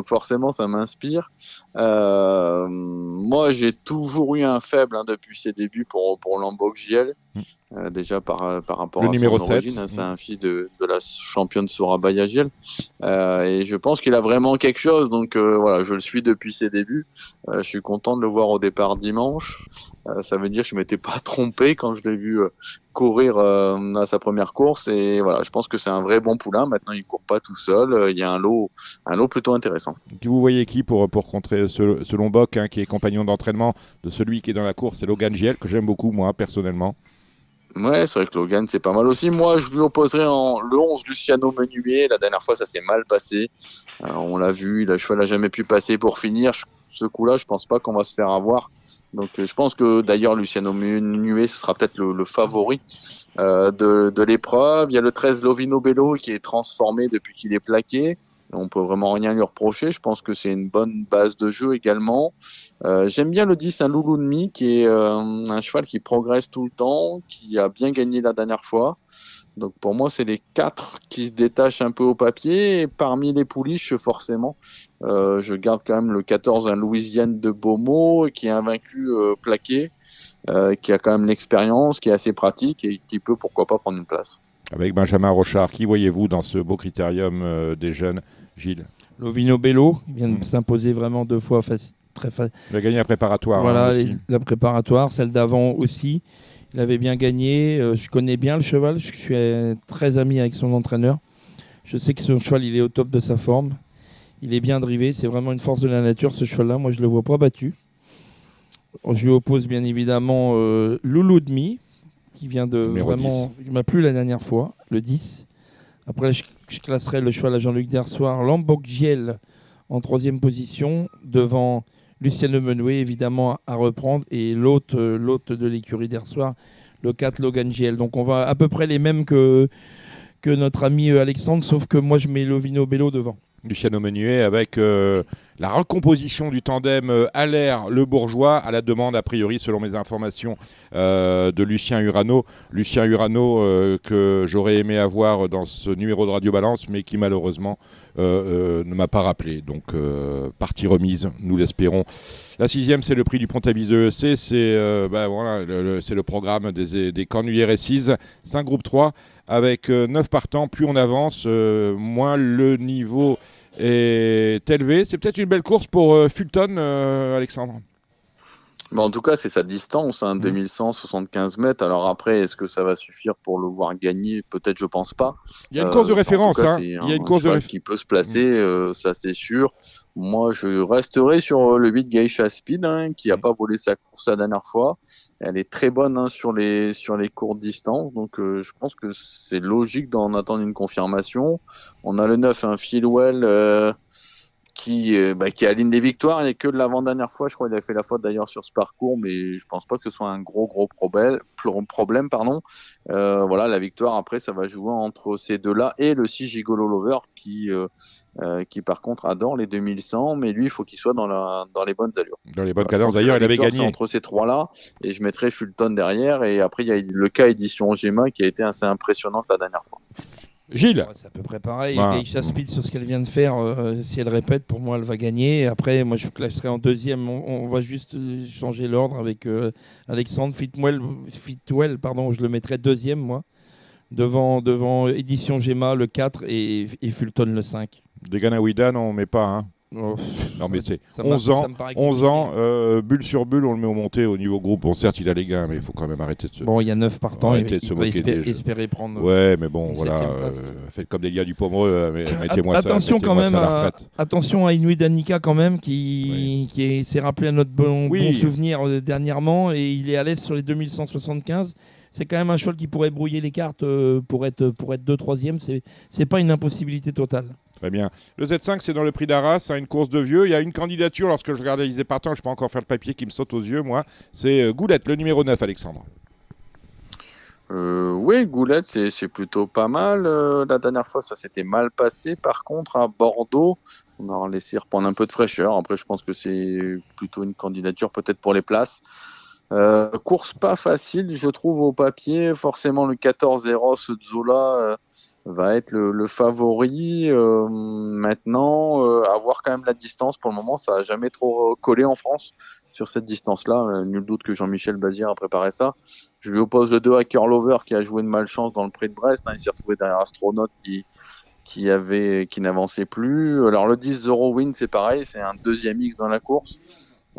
forcément ça m'inspire. Moi, j'ai toujours eu un faible depuis ses débuts pour Lambok JL. déjà par rapport Le à numéro son 7. origine, hein, c'est un fils de la championne Soraya Yagiel, et je pense qu'il a vraiment quelque chose, donc voilà, je le suis depuis ses débuts. Je suis content de le voir au départ dimanche. Ça veut dire que je m'étais pas trompé quand je l'ai vu courir à sa première course, et voilà, je pense que c'est un vrai bon poulain. Maintenant, il court pas tout seul, il y a un lot plutôt intéressant. Vous voyez qui pour contrer ce Lombok, hein, qui est compagnon d'entraînement de celui qui est dans la course, c'est Logan Giel, que j'aime beaucoup moi personnellement. Ouais, c'est vrai que Logan, c'est pas mal aussi. Moi, je lui opposerais le 11 Luciano Menuet. La dernière fois, ça s'est mal passé. On l'a vu, le cheval n'a jamais pu passer pour finir. Ce coup-là, je pense pas qu'on va se faire avoir. Donc, je pense que d'ailleurs, Luciano Menuet, ce sera peut-être le favori de l'épreuve. Il y a le 13 Lovino Bello qui est transformé depuis qu'il est plaqué. On peut vraiment rien lui reprocher. Je pense que c'est une bonne base de jeu également. J'aime bien le 10, un Loulou Demi, qui est un cheval qui progresse tout le temps, qui a bien gagné la dernière fois. Donc pour moi, c'est les 4 qui se détachent un peu au papier. Et parmi les pouliches, forcément, je garde quand même le 14, un Louisiane de Beaumont, qui est invaincu plaqué, qui a quand même l'expérience, qui est assez pratique et qui peut, pourquoi pas, prendre une place. Avec Benjamin Rochard, qui voyez-vous dans ce beau critérium des jeunes, Gilles? Lovino Bello, il vient de s'imposer vraiment 2 fois très facile. Il a gagné la préparatoire. Voilà, aussi. la préparatoire, celle d'avant aussi. Il avait bien gagné. Je connais bien le cheval. Je suis très ami avec son entraîneur. Je sais que son cheval, il est au top de sa forme. Il est bien drivé. C'est vraiment une force de la nature, ce cheval-là. Moi, je ne le vois pas battu. Je lui oppose bien évidemment Loulou Demi, qui vient de Numéro vraiment... 10. Il m'a plu la dernière fois, le 10. Après, je classerai le cheval à Jean-Luc Dersoir, Lombok Giel en 3e position, devant Luciano Menuet, évidemment, à reprendre, et l'hôte de l'écurie d'Ersoir, le 4 Logan Giel. Donc on va à peu près les mêmes que notre ami Alexandre, sauf que moi je mets Lovino Bello devant. Luciano Menuet avec la recomposition du tandem Allaire-Le Bourgeois à la demande, a priori, selon mes informations, de Lucien Urano. Lucien Urano que j'aurais aimé avoir dans ce numéro de Radio Balance, mais qui malheureusement ne m'a pas rappelé. Donc, partie remise, nous l'espérons. La 6e, c'est le prix du Pontaviseux EC. C'est voilà, c'est le programme des Cornuliers Récises. C'est un groupe 3 avec 9 partants. Plus on avance, moins le niveau est élevé. C'est peut-être une belle course pour Fulton, Alexandre. En tout cas, c'est sa distance, 2175 mètres. Alors après, est-ce que ça va suffire pour le voir gagner? Peut-être, je pense pas. Il y a une course de référence. Il y a une course qui peut se placer, ça c'est sûr. Moi, je resterai sur le 8 Geisha Speed, qui n'a pas volé sa course la dernière fois. Elle est très bonne sur les courtes distances. Donc, je pense que c'est logique d'en attendre une confirmation. On a le 9, Philwell, qui aligne les victoires. Il n'y a que de l'avant-dernière fois, je crois qu'il a fait la faute d'ailleurs sur ce parcours, mais je pense pas que ce soit un gros problème. Voilà, la victoire après, ça va jouer entre ces deux-là et le 6 Gigolo Lover qui par contre adore les 2100, mais lui il faut qu'il soit dans les bonnes allures. Dans les bonnes cadences, d'ailleurs il avait gagné. Entre ces trois-là, et je mettrai Fulton derrière, et après il y a le cas édition Gemma qui a été assez impressionnante la dernière fois. Gilles, c'est à peu près pareil. Geisha Speed, sur ce qu'elle vient de faire, si elle répète, pour moi, elle va gagner. Après, moi, je classerai en 2e. On va juste changer l'ordre avec Alexandre Fitwell. Je le mettrai 2e, moi. Devant Édition Gemma, le 4, et Fulton, le 5. Des Ganawidan, on ne met pas, hein. Oh, non mais c'est 11 ans, bulle sur bulle, on le met au monté au niveau groupe. Bon, certes, il a les gains, mais il faut quand même arrêter de se... Bon, il y a 9 partants, il va espérer prendre... Ouais, mais bon, voilà, faites comme des gars du Pomereux, mettez-moi ça. Attention quand même attention à Inuit Danica quand même, qui s'est rappelé à notre bon souvenir dernièrement, et il est à l'aise sur les 2175. C'est quand même un cheval qui pourrait brouiller les cartes pour être 2-3e. C'est pas une impossibilité totale. Très bien. Le Z5, c'est dans le prix d'Arras, une course de vieux. Il y a une candidature, lorsque je regardais les partants, je ne peux pas encore faire le papier qui me saute aux yeux, moi. C'est Goulette, le numéro 9, Alexandre. Oui, Goulette, c'est plutôt pas mal. La dernière fois, ça s'était mal passé. Par contre, à Bordeaux, on a laissé reprendre un peu de fraîcheur. Après, je pense que c'est plutôt une candidature peut-être pour les places. Course pas facile, je trouve, au papier. Forcément, le 14 Eros Zola va être le favori. Maintenant, avoir quand même la distance, pour le moment, ça n'a jamais trop collé en France. sur cette distance-là. Nul doute que Jean-Michel Bazir a préparé ça. Je lui oppose le 2 Hacker Lover qui a joué une malchance dans le Prix de Brest. Il s'est retrouvé derrière Astronaute qui n'avançait plus. Alors le 10 Zero Win, c'est pareil, c'est un deuxième X dans la course.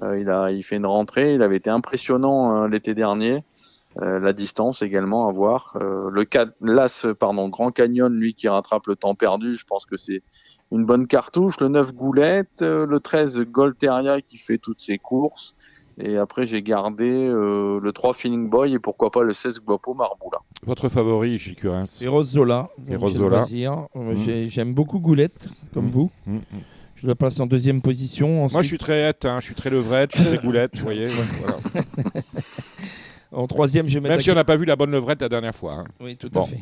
Il fait une rentrée. Il avait été impressionnant l'été dernier. La distance également à voir. Le 4, Grand Canyon, lui qui rattrape le temps perdu, je pense que c'est une bonne cartouche. Le 9 Goulette, le 13 Golteria qui fait toutes ses courses. Et après, j'ai gardé le 3 Feeling Boy et pourquoi pas le 16 Guapo Marboula. Votre favori, Gilles Curins? Eros Zola. J'aime beaucoup Goulette, comme vous. Je la place en deuxième position. Ensuite... Moi, je suis très hâte, je suis très levrette, je suis très Goulette, vous voyez. Voilà. En troisième, je vais mettre... Même si on n'a pas vu la bonne levrette la dernière fois. Oui, tout à fait.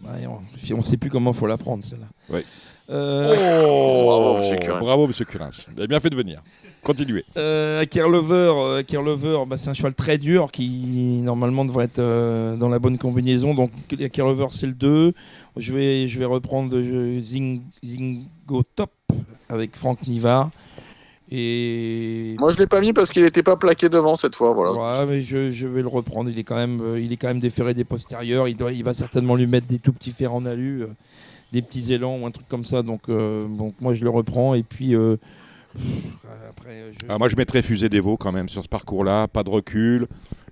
On ne sait plus comment il faut la prendre, celle-là. Oui. Bravo, M. Curins. Bravo, M. Curins. Vous avez bien fait de venir. Continuez. Hacker Lover, c'est un cheval très dur qui, normalement, devrait être dans la bonne combinaison. Donc, Hacker Lover, c'est le 2. Je vais reprendre Zingo Top avec Franck Nivard. Et... Moi, je l'ai pas mis parce qu'il n'était pas plaqué devant cette fois. Voilà. Ouais, mais je vais le reprendre. Il est quand même déféré des postérieurs. Il va certainement lui mettre des tout petits fers en alu, des petits élans ou un truc comme ça. Donc moi, je le reprends. Et puis après, moi, je mettrais Fusée des Veaux quand même sur ce parcours-là. Pas de recul.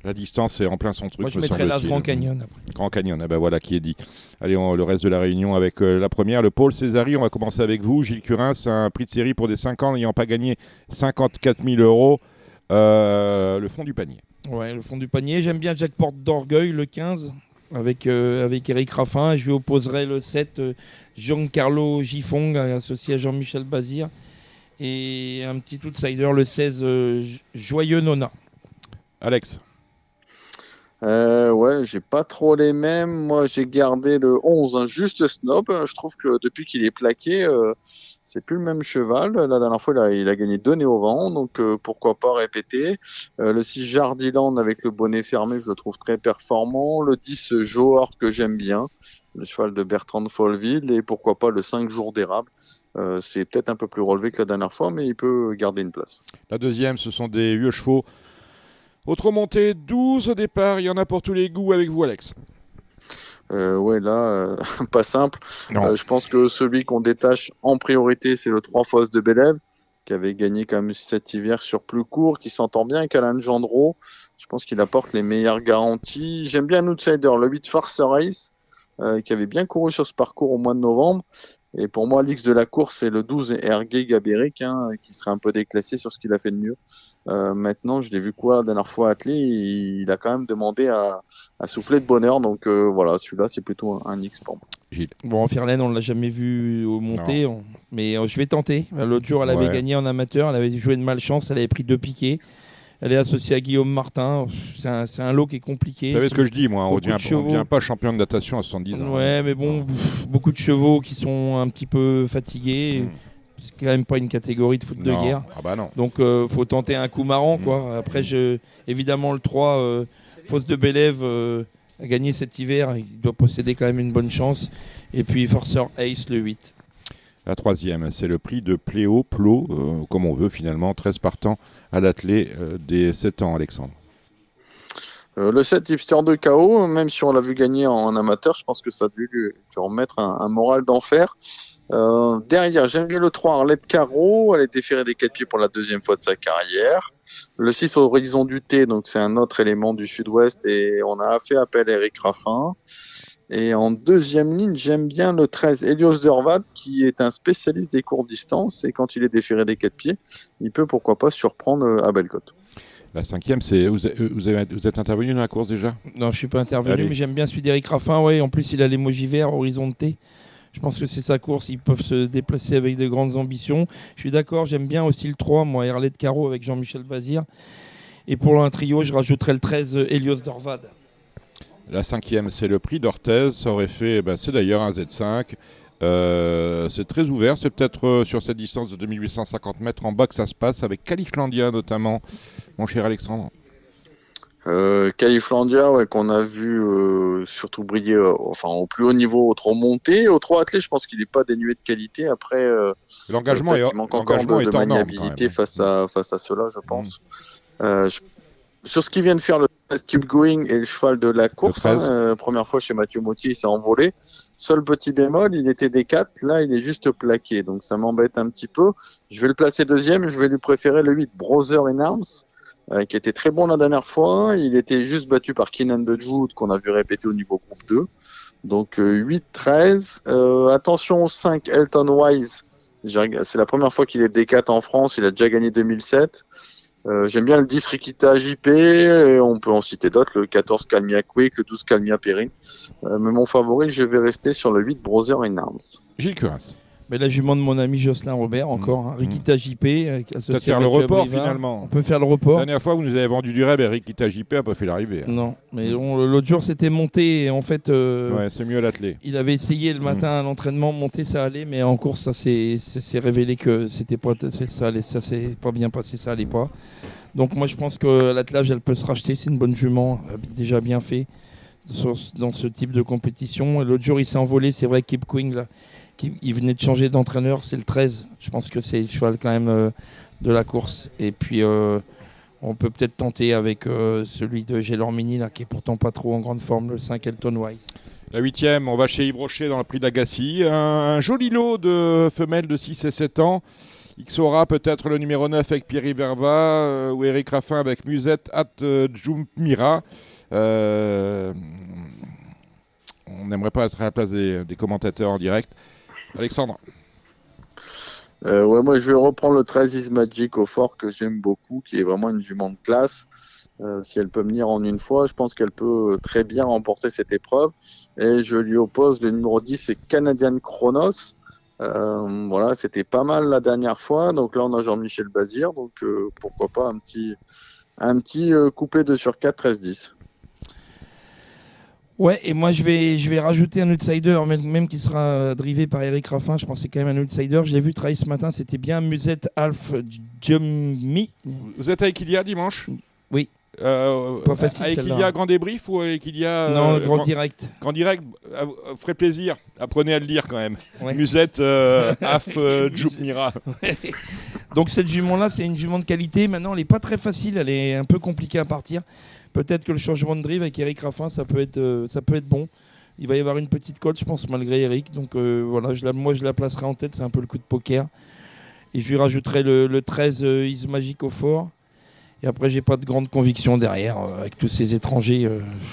La distance est en plein son truc. Moi, je mettrais l'As Grand Canyon après. Grand Canyon, voilà qui est dit. Allez, le reste de la réunion avec la première, le Paul Césari. On va commencer avec vous, Gilles Curins. Un prix de série pour des 5 ans n'ayant pas gagné 54 000 €. Le fond du panier. Ouais, le fond du panier. J'aime bien Jack Porte d'Orgueil, le 15, avec Eric Raffin. Je lui opposerai le 7, Giancarlo Giffong, associé à Jean-Michel Bazir. Et un petit outsider, le 16, Joyeux Nona. Alex? J'ai pas trop les mêmes. Moi, j'ai gardé le 11, Juste Snob. Je trouve que depuis qu'il est plaqué, c'est plus le même cheval. La dernière fois, il a gagné 2 nez au vent, donc pourquoi pas répéter. Le 6 Jardiland avec le bonnet fermé, je le trouve très performant. Le 10 Johor que j'aime bien, le cheval de Bertrand de Folleville, et pourquoi pas le 5 Jour d'érable. C'est peut-être un peu plus relevé que la dernière fois, mais il peut garder une place. La deuxième, ce sont des vieux chevaux. Autre montée, 12 au départ, il y en a pour tous les goûts avec vous, Alex. Pas simple. Je pense que celui qu'on détache en priorité, c'est le 3 Fosse de Bélève, qui avait gagné quand même cet hiver sur plus court, qui s'entend bien avec Alain Gendreau. Je pense qu'il apporte les meilleures garanties. J'aime bien un outsider, le 8 Farce Race, qui avait bien couru sur ce parcours au mois de novembre. Et pour moi, l'X de la course, c'est le 12 Ergué Gabéric, qui serait un peu déclassé sur ce qu'il a fait de mieux. Maintenant, je l'ai vu la dernière fois attelé, il a quand même demandé à souffler de bonheur. Donc voilà, celui-là, c'est plutôt un X pour moi. Gilles. Bon, Firlaine, on ne l'a jamais vu au monté, mais je vais tenter. L'autre jour, elle avait gagné en amateur, elle avait joué de malchance, elle avait pris 2 piquets. Elle est associée à Guillaume Martin. C'est un lot qui est compliqué. Vous savez ce que je dis, moi, on ne devient pas champion de natation à 70 ans. Ouais, mais bon, beaucoup de chevaux qui sont un petit peu fatigués. C'est quand même pas une catégorie de foot de guerre. Ah bah non. Donc, faut tenter un coup marrant, quoi. Après, évidemment, le 3, Fosse de Bélève, a gagné cet hiver. Il doit posséder quand même une bonne chance. Et puis, Forcer Ace, le 8. La troisième, c'est le prix de Plot, comme on veut finalement, 13 partants à l'attelé des 7 ans, Alexandre. Le 7 Hipster de KO, même si on l'a vu gagner en amateur, je pense que ça a dû lui remettre un moral d'enfer. Derrière, j'aime bien le 3 Arlette Caro, elle a été ferrée des 4 pieds pour la 2e fois de sa carrière. Le 6 Horizon du Thé, donc c'est un autre élément du sud-ouest et on a fait appel à Eric Raffin. Et en deuxième ligne, j'aime bien le 13 Helios Dervad, qui est un spécialiste des courtes distances. Et quand il est déféré des 4 pieds, il peut pourquoi pas surprendre à Bellecote. La cinquième, c'est vous êtes intervenu dans la course déjà? Non, je ne suis pas intervenu, mais j'aime bien celui d'Eric Raffin. Ouais. En plus, il a l'émoji vert, Horizon de Thé. Je pense que c'est sa course. Ils peuvent se déplacer avec de grandes ambitions. Je suis d'accord, j'aime bien aussi le 3, moi, Herlet de Caro avec Jean-Michel Bazir. Et pour un trio, je rajouterai le 13 Helios Dorvad. La cinquième, c'est le prix d'Orthez. Ça aurait fait, c'est d'ailleurs un Z5. C'est très ouvert. C'est peut-être sur cette distance de 2850 mètres en bas que ça se passe, avec Califlandia notamment, mon cher Alexandre. Califlandia, qu'on a vu surtout briller au plus haut niveau au 3 monté. Au 3 attelé, je pense qu'il n'est pas dénué de qualité. Après, l'engagement il manque encore de maniabilité face à cela, je pense. Sur ce qu'il vient de faire, le 13 Keep Going et le cheval de la course, première fois chez Mathieu Mottier, il s'est envolé. Seul petit bémol, il était D4, là il est juste plaqué, donc ça m'embête un petit peu. Je vais le placer deuxième, je vais lui préférer le 8 Brother in Arms, qui était très bon la dernière fois. Il était juste battu par Keenan de Jude, qu'on a vu répéter au niveau groupe 2. Donc 8-13. Attention au 5 Elton Wise, c'est la première fois qu'il est D4 en France, il a déjà gagné 2007. J'aime bien le 10 Rikita JP, on peut en citer d'autres, le 14 Calmia Quick, le 12 Calmia Perrin. Mais mon favori, je vais rester sur le 8 Brother in Arms. Gilles Curas. Mais la jument de mon ami Jocelyn Robert, encore, Rikita JP. Peut-être faire le report finalement. On peut faire le report. La dernière fois, vous nous avez vendu du rêve et Rikita JP n'a pas fait l'arrivée. Non, mais l'autre jour, c'était monté et en fait. Ouais, c'est mieux l'athlé. Il avait essayé le matin à l'entraînement, monter, ça allait, mais en course, ça s'est révélé que c'était pas, ça s'est pas bien passé, ça allait pas. Donc moi, je pense que l'attelage, elle peut se racheter. C'est une bonne jument, déjà bien fait dans ce type de compétition. L'autre jour, il s'est envolé. C'est vrai, Keep Going, là. Il venait de changer d'entraîneur, c'est le 13. Je pense que c'est le cheval quand même de la course. Et puis on peut peut-être tenter avec celui de Gelormini, là, qui est pourtant pas trop en grande forme, le 5 Elton Wise. La 8e, on va chez Yves Rocher dans le prix d'Agassi. Un joli lot de femelles de 6 et 7 ans. Xora peut-être le numéro 9 avec Pierre Verva ou Eric Raffin avec Musette at Jumpmira. On n'aimerait pas être à la place des commentateurs en direct. Alexandre. Moi je vais reprendre le 13 Is Magic au fort que j'aime beaucoup, qui est vraiment une jument de classe. Si elle peut venir en une fois, je pense qu'elle peut très bien remporter cette épreuve. Et je lui oppose le numéro 10, c'est Canadian Chronos. Voilà, c'était pas mal la dernière fois. Donc là on a Jean-Michel Bazir, donc pourquoi pas un petit couplet 2 sur 4, 13-10. Ouais, et moi je vais rajouter un outsider, même qui sera drivé par Eric Raffin. Je pense que c'est quand même un outsider. Je l'ai vu travailler ce matin, c'était bien Musette Alf Jummi. Vous êtes avec Ilia dimanche ? Oui. Pas facile. Avec Ilia Grand Débrief ou avec Ilia Non, Grand Direct. Grand Direct, ferait plaisir. Apprenez à le lire quand même. Ouais. Musette Alf Jumira. Donc cette jument-là, c'est une jument de qualité. Maintenant, elle n'est pas très facile, elle est un peu compliquée à partir. Peut-être que le changement de drive avec Eric Raffin, ça peut être bon. Il va y avoir une petite cote, je pense, malgré Eric. Donc voilà, moi je la placerai en tête, c'est un peu le coup de poker. Et je lui rajouterai le 13 Is Magic au fort. Et après, j'ai pas de grande conviction derrière. Avec tous ces étrangers,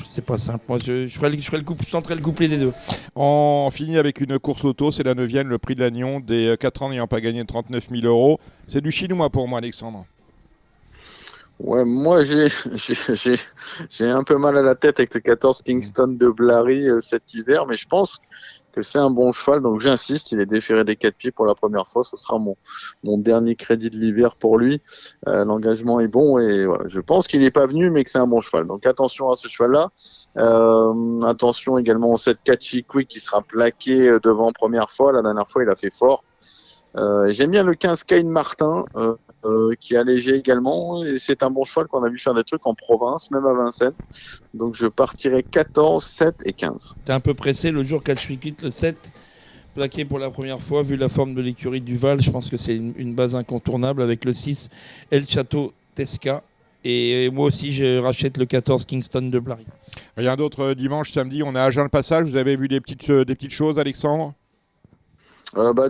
c'est pas simple. Moi, je tenterai le couplet des deux. On finit avec une course auto, c'est la 9e, le prix de l'Agnon, des 4 ans n'ayant pas gagné 39 000 €. C'est du chinois pour moi, Alexandre. Ouais, moi j'ai un peu mal à la tête avec le 14 Kingston de Blary cet hiver, mais je pense que c'est un bon cheval, donc j'insiste, il est déféré des 4 pieds pour la première fois, ce sera mon dernier crédit de l'hiver pour lui. L'engagement est bon et voilà, je pense qu'il n'est pas venu, mais que c'est un bon cheval. Donc attention à ce cheval-là. Attention également au 7 Catchy Quick qui sera plaqué devant première fois. La dernière fois, il a fait fort. J'aime bien le 15 Kane Martin. Qui est allégé également, et c'est un bon cheval qu'on a vu faire des trucs en province, même à Vincennes. Donc je partirai 14, 7 et 15. T'es un peu pressé, le jour 4 quitte le 7, plaqué pour la première fois, vu la forme de l'écurie du Val, je pense que c'est une base incontournable avec le 6 El Chateau Tesca. Et moi aussi, je rachète le 14 Kingston de Blary. Rien d'autre dimanche, samedi, on est à Agen-le-Passage. Vous avez vu des petites choses, Alexandre ?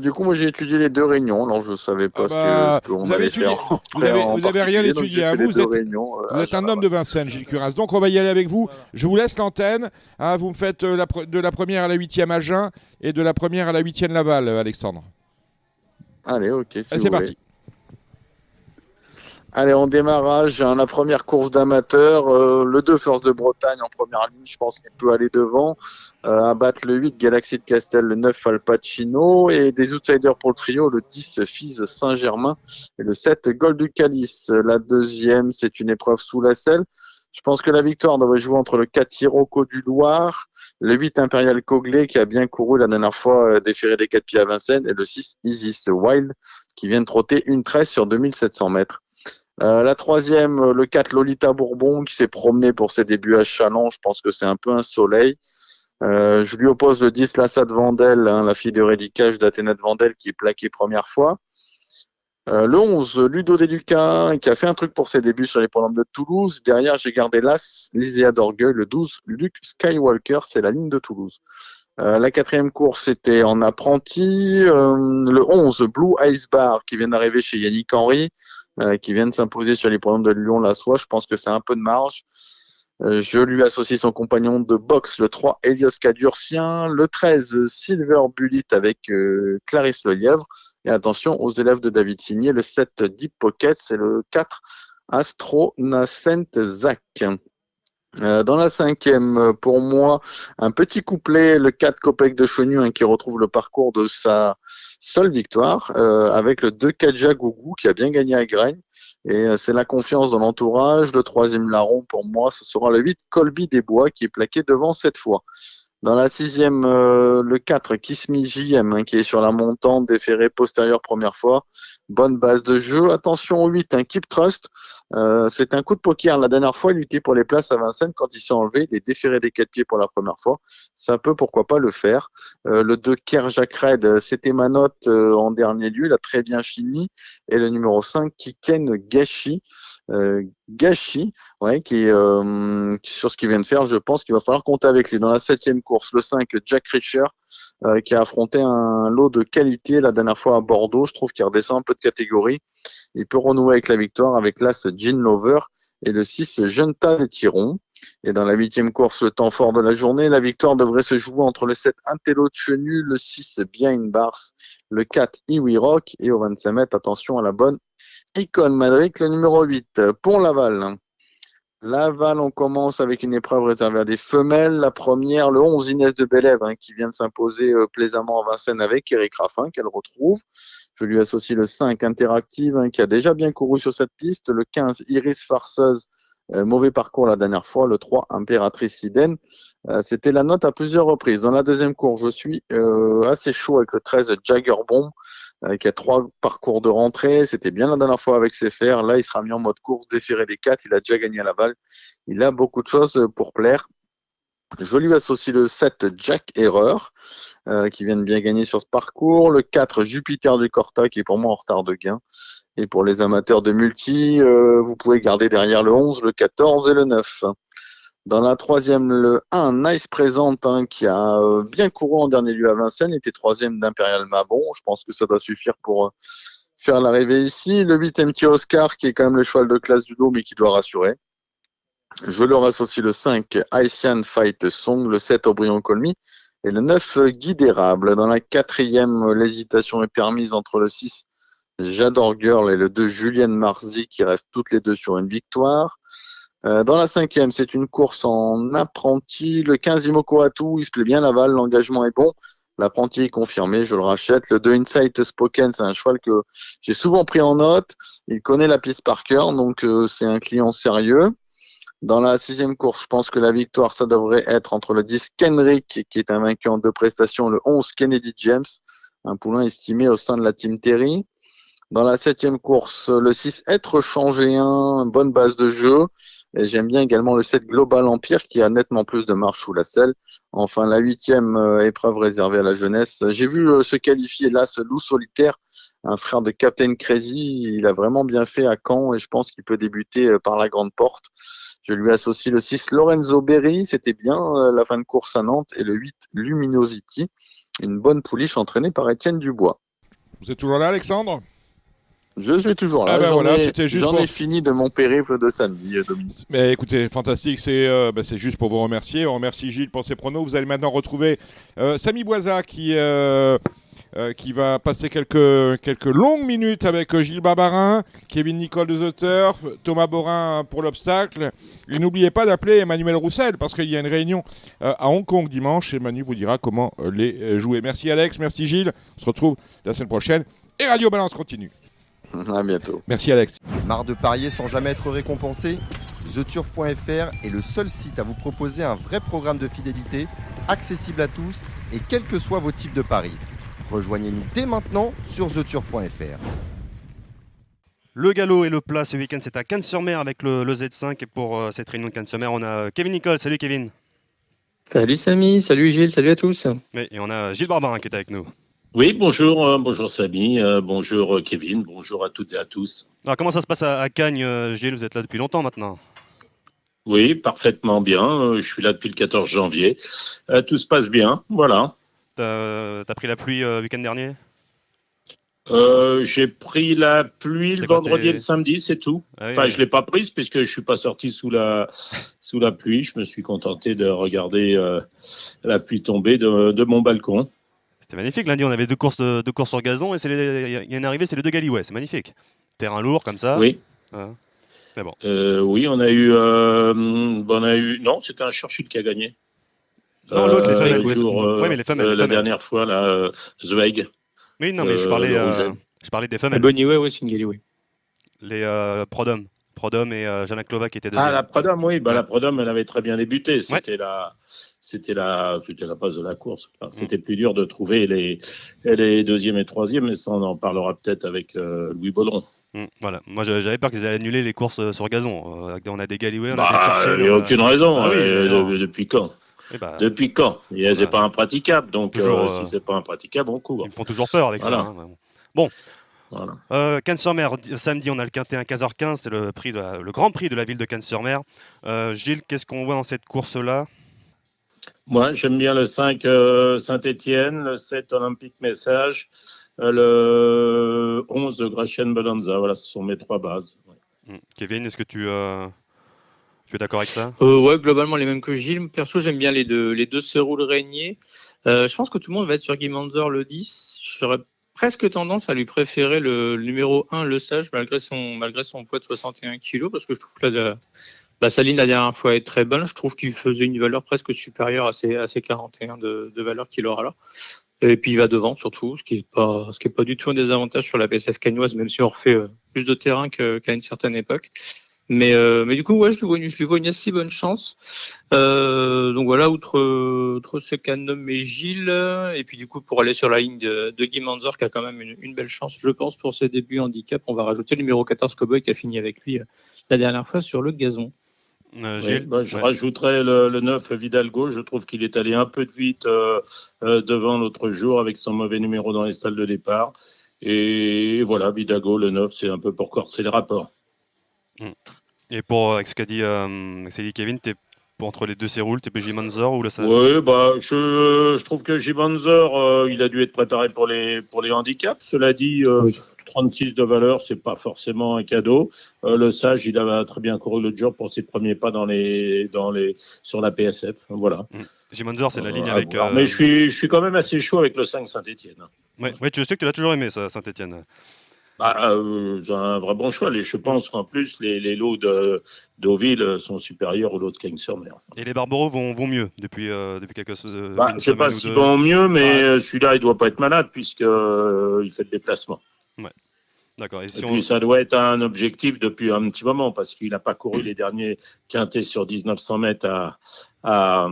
Du coup, moi j'ai étudié les 2 réunions, alors je savais pas ce qu'on allait faire. Vous avez rien étudié, hein. Vous êtes un homme de Vincennes, Gilles Curas. Donc on va y aller avec vous. Je vous laisse l'antenne. Hein, vous me faites de la première à la 8e Agen et de la première à la 8e Laval, Alexandre. Allez, ok. C'est parti. Allez, en démarrage, la première course d'amateur, le 2 Force de Bretagne en première ligne, je pense qu'il peut aller devant, abattre le 8 Galaxy de Castel, le 9 Al Pacino, et des outsiders pour le trio, le 10 Fils Saint-Germain et le 7 Gold du Calice. La deuxième, c'est une épreuve sous la selle. Je pense que la victoire devrait jouer entre le 4 Sirocco du Loir, le 8 Impérial Cogley qui a bien couru la dernière fois déféré des 4 pieds à Vincennes, et le 6 Isis Wild qui vient de trotter une 13 sur 2700 mètres. La troisième, le 4 Lolita Bourbon qui s'est promené pour ses débuts à Châlons. Je pense que c'est un peu un soleil. Je lui oppose le 10 Lassade Vandel, la fille de Rédicage d'Athéna de Vandel qui est plaquée première fois. Le 11, Ludo De Luca, qui a fait un truc pour ses débuts sur les programmes de Toulouse. Derrière, j'ai gardé l'As, Lyséa d'Orgueil. Le 12, Luke Skywalker, c'est la ligne de Toulouse. La 4e course, c'était en apprenti. Le 11, Blue Ice Bar, qui vient d'arriver chez Yannick Henry, qui vient de s'imposer sur les programmes de Lyon-la-Soie. Je pense que c'est un peu de marge. Je lui associe son compagnon de boxe, le 3, Elios Cadurcien. Le 13, Silver Bullet avec Clarisse Lelièvre. Et attention aux élèves de David Signé. Le 7, Deep Pocket, c'est le 4, Astro Nascent Zach. Dans la 5e, pour moi, un petit couplet, le 4 Copec de Chenu, qui retrouve le parcours de sa seule victoire, avec le 2 Kadja Gougou qui a bien gagné à Gragne. Et c'est la confiance dans l'entourage. Le 3e larron, pour moi, ce sera le 8 Colby Desbois qui est plaqué devant cette fois. Dans la 6e, le 4, Kismi JM, qui est sur la montante, déféré postérieur première fois. Bonne base de jeu. Attention au 8, Keep Trust. C'est un coup de poker. La dernière fois, il luttait pour les places à Vincennes. Quand il s'est enlevé, il est déféré des 4 pieds pour la première fois. Ça peut, pourquoi pas, le faire. Le 2, Kerjak Red, c'était ma note en dernier lieu. Il a très bien fini. Et le numéro 5, Kiken Gashi. Qui sur ce qu'il vient de faire, je pense qu'il va falloir compter avec lui. Dans la 7e course, le 5, Jack Richer, qui a affronté un lot de qualité la dernière fois à Bordeaux. Je trouve qu'il redescend un peu de catégorie. Il peut renouer avec la victoire avec l'As Jean Lover et le 6, Junta des Tirons. Et dans la 8e course, le temps fort de la journée, la victoire devrait se jouer entre le 7, Intello de Chenu, le 6, Behind Bars, le 4, Iwi Rock et au 25 mètres, attention à la bonne Icon Madrid, le numéro 8. Pour Laval, on commence avec une épreuve réservée à des femelles. La première, le 11, Inès de Bélève, qui vient de s'imposer plaisamment à Vincennes avec Eric Raffin, qu'elle retrouve. Je lui associe le 5, Interactive, qui a déjà bien couru sur cette piste. Le 15, Iris Farceuse, mauvais parcours la dernière fois. Le 3, Impératrice Siden. C'était la note à plusieurs reprises. Dans la 2e course, je suis assez chaud avec le 13, Jagger Bomb, qui a 3 parcours de rentrée. C'était bien la dernière fois avec ses fers. Là, il sera mis en mode course, déféré des 4. Il a déjà gagné à la balle. Il a beaucoup de choses pour plaire. Je lui associe le 7, Jack Erreur, qui vient de bien gagner sur ce parcours. Le 4, Jupiter du Corta, qui est pour moi en retard de gain. Et pour les amateurs de multi, vous pouvez garder derrière le 11, le 14 et le 9. Dans la 3e, le 1, Nice Présent, qui a bien couru en dernier lieu à Vincennes, était 3e d'Imperial Mabon. Je pense que ça doit suffire pour faire l'arrivée ici. Le 8, MT Oscar, qui est quand même le cheval de classe du dos, mais qui doit rassurer. Je leur associe le 5, Haitian Fight Song, le 7, Aubryon Colmy, et le 9, Guy d'Érable. Dans la 4e, l'hésitation est permise entre le 6, J'adore Girl, et le 2, Julienne Marzy, qui restent toutes les deux sur une victoire. Dans la 5e, c'est une course en apprenti. Le 15, Imoko Atou, il se plaît bien Laval, l'engagement est bon. L'apprenti est confirmé, je le rachète. Le 2, Insight Spoken, c'est un cheval que j'ai souvent pris en note. Il connaît la piste par cœur, donc c'est un client sérieux. Dans la 6e course, je pense que la victoire, ça devrait être entre le 10, Kenrick, qui est un vainqueur en 2 prestations, le 11, Kennedy James, un poulain estimé au sein de la Team Terry. Dans la 7e course, le 6, Être Changéen, bonne base de jeu. Et j'aime bien également le 7, Global Empire, qui a nettement plus de marche sous la selle. Enfin, la 8e épreuve réservée à la jeunesse. J'ai vu se qualifier là ce Loup Solitaire, un frère de Captain Crazy. Il a vraiment bien fait à Caen et je pense qu'il peut débuter par la grande porte. Je lui associe le 6, Lorenzo Berry. C'était bien la fin de course à Nantes. Et le 8, Luminosity, une bonne pouliche entraînée par Étienne Dubois. Vous êtes toujours là, Alexandre ? Je suis toujours là. J'en ai fini de mon périple de samedi, Dominique. Mais écoutez, fantastique, c'est juste pour vous remercier. On remercie Gilles pour ses pronos. Vous allez maintenant retrouver Samy Boisa qui va passer quelques longues minutes avec Gilles Barbarin, Kevin Nicole de The Turf, Thomas Borin pour l'obstacle. Et n'oubliez pas d'appeler Emmanuel Roussel parce qu'il y a une réunion à Hong Kong dimanche et Manu vous dira comment les jouer. Merci Alex, merci Gilles. On se retrouve la semaine prochaine et Radio Balance continue. À bientôt. Merci Alex. Marre de parier sans jamais être récompensé ? TheTurf.fr est le seul site à vous proposer un vrai programme de fidélité, accessible à tous et quels que soient vos types de paris. Rejoignez-nous dès maintenant sur TheTurf.fr. Le galop et le plat ce week-end, c'est à Cannes-sur-Mer avec le Z5. Et pour cette réunion de Cannes-sur-Mer, on a Kevin Nicole. Salut Kevin. Salut Samy, salut Gilles, salut à tous. Oui, et on a Gilles Barbarin qui est avec nous. Oui, bonjour Samy, bonjour Kevin, bonjour à toutes et à tous. Alors, comment ça se passe à Cagnes, Gilles? Vous êtes là depuis longtemps maintenant. Oui, parfaitement bien. Je suis là depuis le 14 janvier. Tout se passe bien, voilà. T'as pris la pluie le week-end dernier? J'ai pris la pluie le vendredi et le samedi, c'est tout. Enfin, je l'ai pas prise puisque je suis pas sorti sous la pluie. Je me suis contenté de regarder la pluie tomber de mon balcon. C'était magnifique. Lundi, on avait deux courses sur gazon et il y a une arrivée, c'est les deux Galiouet. C'est magnifique. Terrain lourd comme ça. Oui. C'est bon. Oui, on a eu. Non, c'était un Churchill qui a gagné. Non, l'autre, les femelles. Oui, mais les femelles. La dernière fois, là, Zweig. Oui, non, mais je parlais des femelles. Bonnie, oui, c'est une Galiouet. Les Prodom et Jana Klova qui étaient deuxième. Ah, la Prodom, oui. La Prodom, elle avait très bien débuté. C'était la base de la course. Enfin, c'était plus dur de trouver les deuxième et troisième, mais ça, on en parlera peut-être avec Louis Baudron. Voilà. Moi, j'avais peur qu'ils aient annulé les courses sur gazon. On a des Galiouet, on a des Churchill. Il n'y a aucune raison. Depuis quand Depuis quand c'est pas impraticable. Donc, si c'est pas impraticable, on court. Ils me font toujours peur avec ça. Bon. Voilà. Cannes-sur-Mer, samedi, on a le Quintet à 15h15. C'est le Grand Prix de la ville de Cannes-sur-Mer. Gilles, qu'est-ce qu'on voit dans cette course-là? Moi, j'aime bien le 5 Saint-Étienne, le 7 Olympique Message, le 11 Gratian Bonanza. Voilà, ce sont mes trois bases. Kevin, est-ce que tu es d'accord avec ça? Ouais, globalement les mêmes que Gilles. Perso, j'aime bien les deux Seroul Régnier. Je pense que tout le monde va être sur Guy Manzer le 10. J'aurais presque tendance à lui préférer le numéro 1, Le Sage, malgré son poids de 61 kg, parce que je trouve que sa ligne la dernière fois est très bonne. Je trouve qu'il faisait une valeur presque supérieure à ses 41 de valeur qu'il aura là. Et puis il va devant surtout, ce qui est pas du tout un désavantage sur la PSF cagnoise, même si on refait plus de terrain qu'à une certaine époque. Mais du coup, ouais, je lui vois une assez bonne chance. Donc voilà, outre ce qu'a nommé Gilles, et puis du coup, pour aller sur la ligne de Guy Manzer, qui a quand même une belle chance, je pense, pour ses débuts handicap, on va rajouter le numéro 14 Cowboy qui a fini avec lui la dernière fois sur le gazon. Gilles, je rajouterais le 9 Vidalgo. Je trouve qu'il est allé un peu de vite devant l'autre jour avec son mauvais numéro dans les salles de départ. Et voilà, Vidalgo, le 9, c'est un peu pour corser les rapports. Et pour ce qu'a dit Kevin, t'es entre les deux Seroul, t'es J Manzer ou Le Sage? Oui, je trouve que J Manzer, il a dû être préparé pour les handicaps. Cela dit, 36 de valeur, c'est pas forcément un cadeau. Le Sage, il avait très bien couru l'autre jour pour ses premiers pas sur la PSF. Voilà. J Manzer, c'est la ligne avec. Mais je suis quand même assez chaud avec le 5 Saint-Étienne. Ouais, tu sais que tu l'as toujours aimé, ça, Saint-Étienne. C'est un vrai bon choix. Je pense qu'en plus, les lots d'Auville sont supérieurs aux lots de Cagnes-sur-Mer. Et les Barbereaux vont mieux depuis quelques semaines. Je ne sais pas s'ils vont mieux, mais celui-là, il ne doit pas être malade puisqu'il fait le déplacement. Ouais. D'accord. Puis ça doit être un objectif depuis un petit moment parce qu'il n'a pas couru les derniers quintés sur 1900 mètres à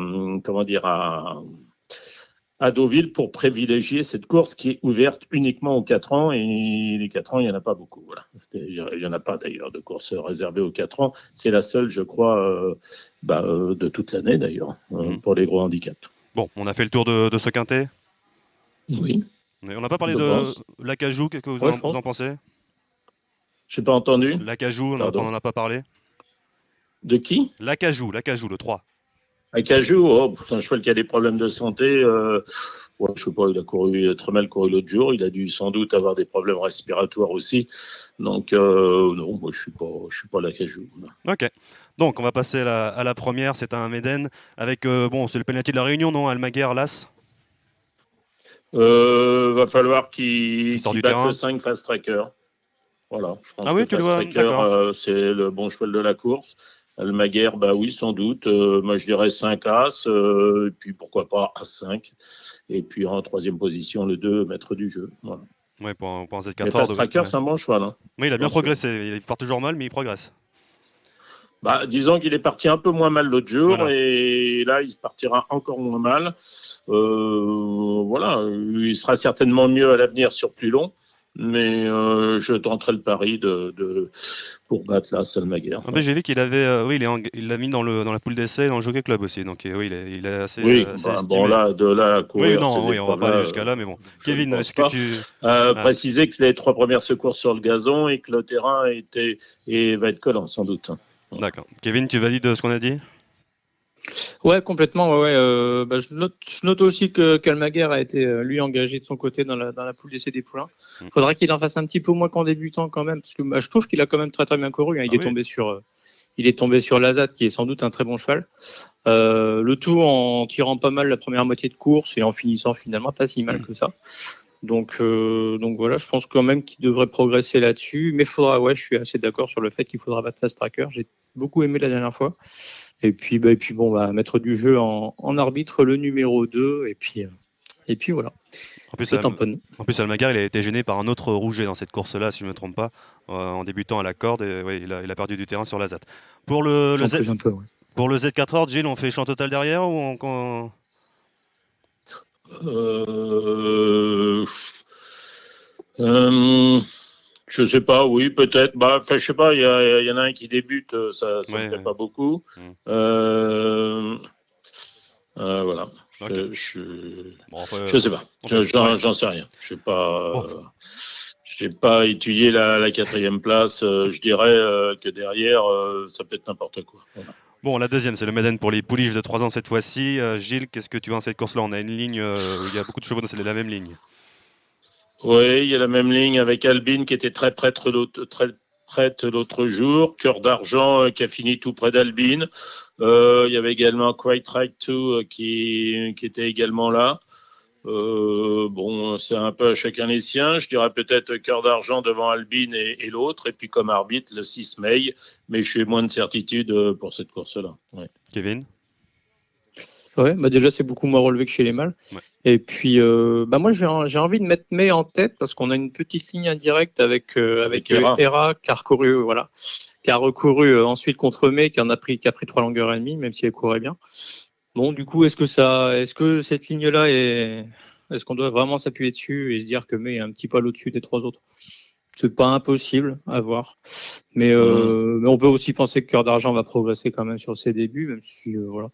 Deauville pour privilégier cette course qui est ouverte uniquement aux 4 ans. Et les 4 ans, il n'y en a pas beaucoup. Voilà. Il n'y en a pas d'ailleurs de course réservée aux 4 ans. C'est la seule, je crois, de toute l'année d'ailleurs, pour les gros handicaps. Bon, on a fait le tour de ce quintet. Oui. Mais on n'a pas parlé de l'Acajou. Qu'est-ce que vous en pensez? Je n'ai pas entendu. L'Acajou, on n'en a pas parlé. De qui? L'Acajou, le 3. Acajou, c'est un cheval qui a des problèmes de santé. Je sais pas, il a très mal couru l'autre jour. Il a dû sans doute avoir des problèmes respiratoires aussi. Donc, non, moi, je suis pas l'Acajou. Ok. Donc, on va passer à la première. C'est un Méden avec, c'est le penalty de la Réunion, non? Almaguer, Las. Va falloir qu'il batte le 5 Fast Tracker. Voilà. Je pense que tu le Fast vois, Tracker, c'est le bon cheval de la course. Almaguer, oui, sans doute. Moi, je dirais 5 As, et puis pourquoi pas As5. Et puis en troisième position, le 2, maître du jeu. Voilà. Oui, pour un Z14. Mais Fast Tracker, c'est un bon cheval. Hein. Oui, il a bien progressé. Il part toujours mal, mais il progresse. Disons qu'il est parti un peu moins mal l'autre jour, et là, il se partira encore moins mal. Voilà, il sera certainement mieux à l'avenir sur plus long. mais je tenterai le pari pour battre la Salmaguer. J'ai vu qu'il avait, il l'a mis dans la poule d'essai et dans le Jockey Club aussi, donc oui, il est assez, assez estimé. De là à courir. Oui, on va pas aller jusqu'à là, mais bon. Kevin, est-ce que tu préciser que les 3 premières secours sur le gazon et que le terrain va être collant sans doute. D'accord. Kevin, tu valides ce qu'on a dit? Ouais, complètement. Je note aussi que Calmaguer a été lui engagé de son côté dans la poule d'essai des poulains. Faudra qu'il en fasse un petit peu moins qu'en débutant quand même, parce que je trouve qu'il a quand même très très bien couru. Hein. Il est tombé sur Lazat, qui est sans doute un très bon cheval. Le tout en tirant pas mal la première moitié de course et en finissant finalement pas si mal que ça. Donc voilà, je pense quand même qu'il devrait progresser là-dessus. Mais je suis assez d'accord sur le fait qu'il faudra battre Fast Tracker. J'ai beaucoup aimé la dernière fois. Et puis on va mettre du jeu en arbitre le numéro 2 et puis voilà. En plus, Almaguer, il a été gêné par un autre rouget dans cette course-là, si je ne me trompe pas, en débutant à la corde. Et, il a perdu du terrain sur la ZAT. Pour le Z4 Horde, Gilles, on fait champ total derrière ou on... Je sais pas, oui, peut-être. Je sais pas, il y en a un qui débute, ça me plaît pas beaucoup. Voilà. Okay. Je sais pas. J'en sais rien. Je sais pas. J'ai pas étudié la 4e place. Je dirais que derrière, ça peut être n'importe quoi. Voilà. Bon, la deuxième, c'est le Maiden pour les pouliches de 3 ans cette fois-ci. Gilles, qu'est-ce que tu vois dans cette course-là? On a une ligne où il y a beaucoup de chevaux, c'est la même ligne. Oui, il y a la même ligne avec Albine qui était très prête l'autre jour. Cœur d'argent qui a fini tout près d'Albine. Il y avait également Quite Right Too qui était également là. C'est un peu à chacun les siens. Je dirais peut-être Cœur d'argent devant Albine et l'autre. Et puis comme arbitre, le 6 mai. Mais je suis moins de certitude pour cette course-là. Ouais. Kevin? Ouais, déjà c'est beaucoup moins relevé que chez les mâles. Ouais. Et puis moi j'ai envie de mettre May en tête parce qu'on a une petite ligne indirecte avec Hera qui a recouru ensuite contre May qui a pris 3 longueurs et demie même si elle courait bien. Bon, du coup, est-ce que cette ligne-là est-ce qu'on doit vraiment s'appuyer dessus et se dire que May est un petit poil au-dessus des 3 autres? C'est pas impossible à voir, mais on peut aussi penser que Cœur d'argent va progresser quand même sur ses débuts, même si voilà.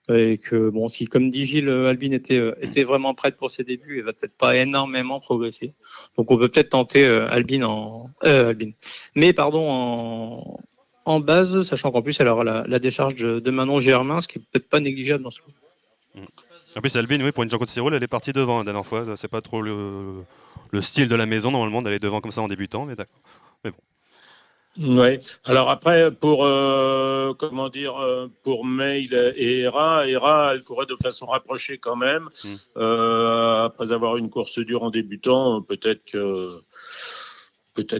Et que si comme dit Gilles, Albine était vraiment prête pour ses débuts, elle va peut-être pas énormément progresser. Donc on peut peut-être tenter en base, sachant qu'en plus elle aura la décharge de Manon Germain, ce qui est peut-être pas négligeable dans ce coup. En plus Albine, oui, pour une Jean-Claude Cyril, elle est partie devant la dernière fois. C'est pas trop le style de la maison normalement d'aller devant comme ça en débutant, mais d'accord. Mais bon. Oui. Alors après, pour Mail et Hera, elle courait de façon rapprochée quand même. Après avoir une course dure en débutant, peut-être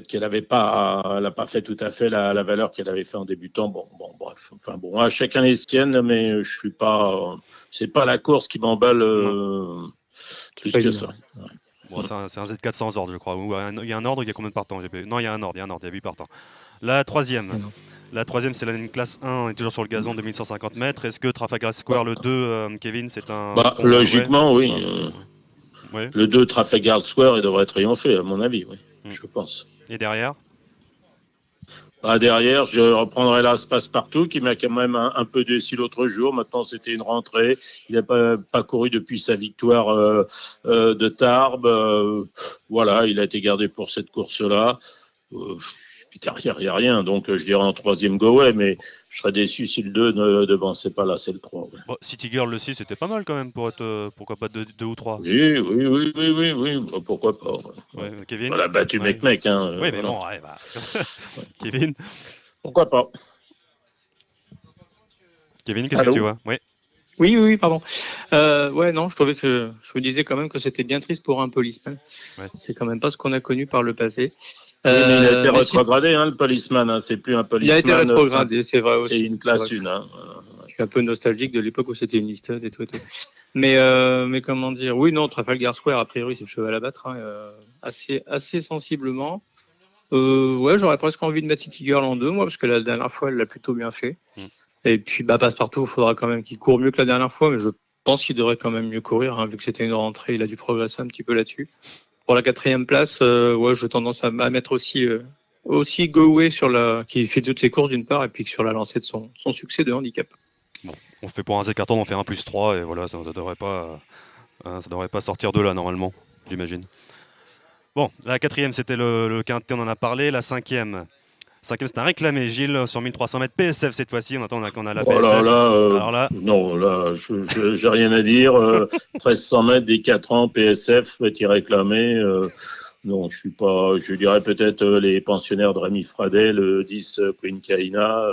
qu'elle n'a pas fait tout à fait la valeur qu'elle avait fait en débutant. Bref. À chacun les siennes, mais je suis pas. C'est pas la course qui m'emballe plus que ça. Ouais. Bon, c'est un Z4 sans ordre, je crois. Il y a un ordre, il y a combien de partants? Non, il y a un ordre, il y a 8 partants. La troisième, c'est la classe 1, on est toujours sur le gazon de 1150 mètres. Est-ce que Trafalgar Square, le 2, Kevin, c'est un... logiquement, oui. Le 2, Trafalgar Square, il devrait triompher, à mon avis, oui, je pense. Et derrière? Derrière, je reprendrai là Passe-Partout, qui m'a quand même un peu déçu l'autre jour. Maintenant, c'était une rentrée. Il n'a pas couru depuis sa victoire de Tarbes. Il a été gardé pour cette course-là. Puis derrière, il n'y a rien. Donc, je dirais en 3e go-away, mais je serais déçu si le 2 ne devançait pas là, c'est le 3. Ouais. Bon, City Girl, le 6, c'était pas mal quand même pour être, pourquoi pas 2 ou 3. Oui. Pourquoi pas. Ouais. Kevin? Voilà, battu mec. Hein, oui, mais bon, Kevin? Pourquoi pas. Kevin, qu'est-ce que tu vois? Oui, pardon. Je trouvais que je me disais quand même que c'était bien triste pour un policeman. Ouais. C'est quand même pas ce qu'on a connu par le passé. Oui, mais il a été rétrogradé, le policeman. Hein. C'est plus un policeman. Il a été rétrogradé, c'est vrai aussi. C'est une classe 1. Hein. Je suis un peu nostalgique de l'époque où c'était une listade et tout. Mais comment dire? Oui, non, Trafalgar Square, a priori, c'est le cheval à battre, assez sensiblement. J'aurais presque envie de mettre City Girl en 2, moi, parce que la dernière fois, elle l'a plutôt bien fait. Et puis, Passe-Partout, il faudra quand même qu'il court mieux que la dernière fois, mais je pense qu'il devrait quand même mieux courir, vu que c'était une rentrée, il a dû progresser un petit peu là-dessus. pour la 4e place, j'ai tendance à mettre aussi Go-Away qui fait toutes ses courses d'une part, et puis sur la lancée de son succès de handicap. Bon, on fait pour un Z14, on fait un +3, et voilà, ça devrait pas sortir de là normalement, j'imagine. Bon, la 4e, c'était le quintet, on en a parlé. La 5e, c'est un réclamé, Gilles, sur 1300 mètres. PSF cette fois-ci, on attend qu'on a la PSF. Alors là, non, là, j'ai rien à dire. 1300 mètres des 4 ans, PSF est réclamé. Non, je dirais peut-être les pensionnaires de Rémi Fradet, le 10 Queen Kaina,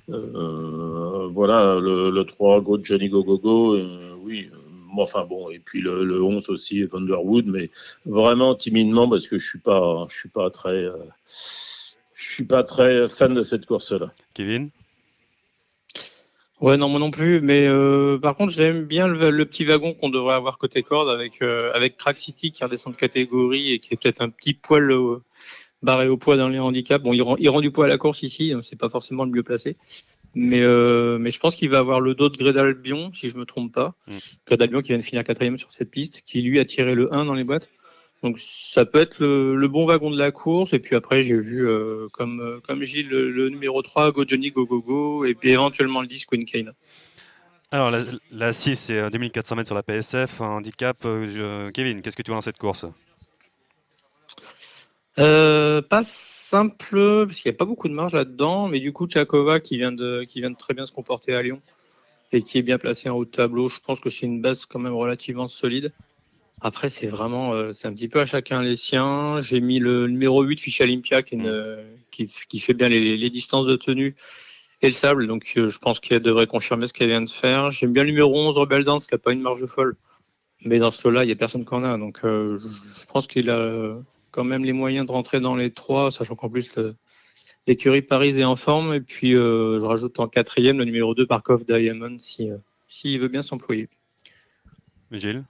voilà, le 3 Go Johnny Go Go Go, oui. Enfin bon, et puis le 11 aussi, Vanderwood, mais vraiment timidement parce que je suis pas très fan de cette course-là. Kevin? Ouais, non, moi non plus, mais par contre, j'aime bien le petit wagon qu'on devrait avoir côté corde avec Crack City qui redescend de catégorie et qui est peut-être un petit poil barré au poids dans les handicaps. Bon, il rend du poids à la course ici, c'est pas forcément le mieux placé. Mais je pense qu'il va avoir le dos de Grédalbion, si je me trompe pas. Grédalbion qui vient de finir 4e sur cette piste, qui lui a tiré le 1 dans les boîtes. Donc ça peut être le bon wagon de la course. Et puis après, j'ai vu, comme Gilles, le numéro 3, Go Johnny Go Go Go, et puis éventuellement le 10, Queen Kaina. Alors la 6, c'est 2400 mètres sur la PSF, un handicap. Kevin, qu'est-ce que tu vois dans cette course? Pas simple, parce qu'il n'y a pas beaucoup de marge là-dedans, mais du coup, Tchakova qui vient de très bien se comporter à Lyon et qui est bien placé en haut de tableau, je pense que c'est une base quand même relativement solide. Après, c'est un petit peu à chacun les siens. J'ai mis le numéro 8, Ficha Olympia, qui fait bien les distances de tenue et le sable, donc je pense qu'elle devrait confirmer ce qu'elle vient de faire. J'aime bien le numéro 11, Rebel Dance, qui n'a pas une marge folle, mais dans ce lot-là, il n'y a personne qui en a, donc je pense qu'il a quand même les moyens de rentrer dans les 3, sachant qu'en plus l'écurie Paris est en forme. Et puis je rajoute en 4e le numéro 2 Parkov Diamond s'il veut bien s'employer. Gilles?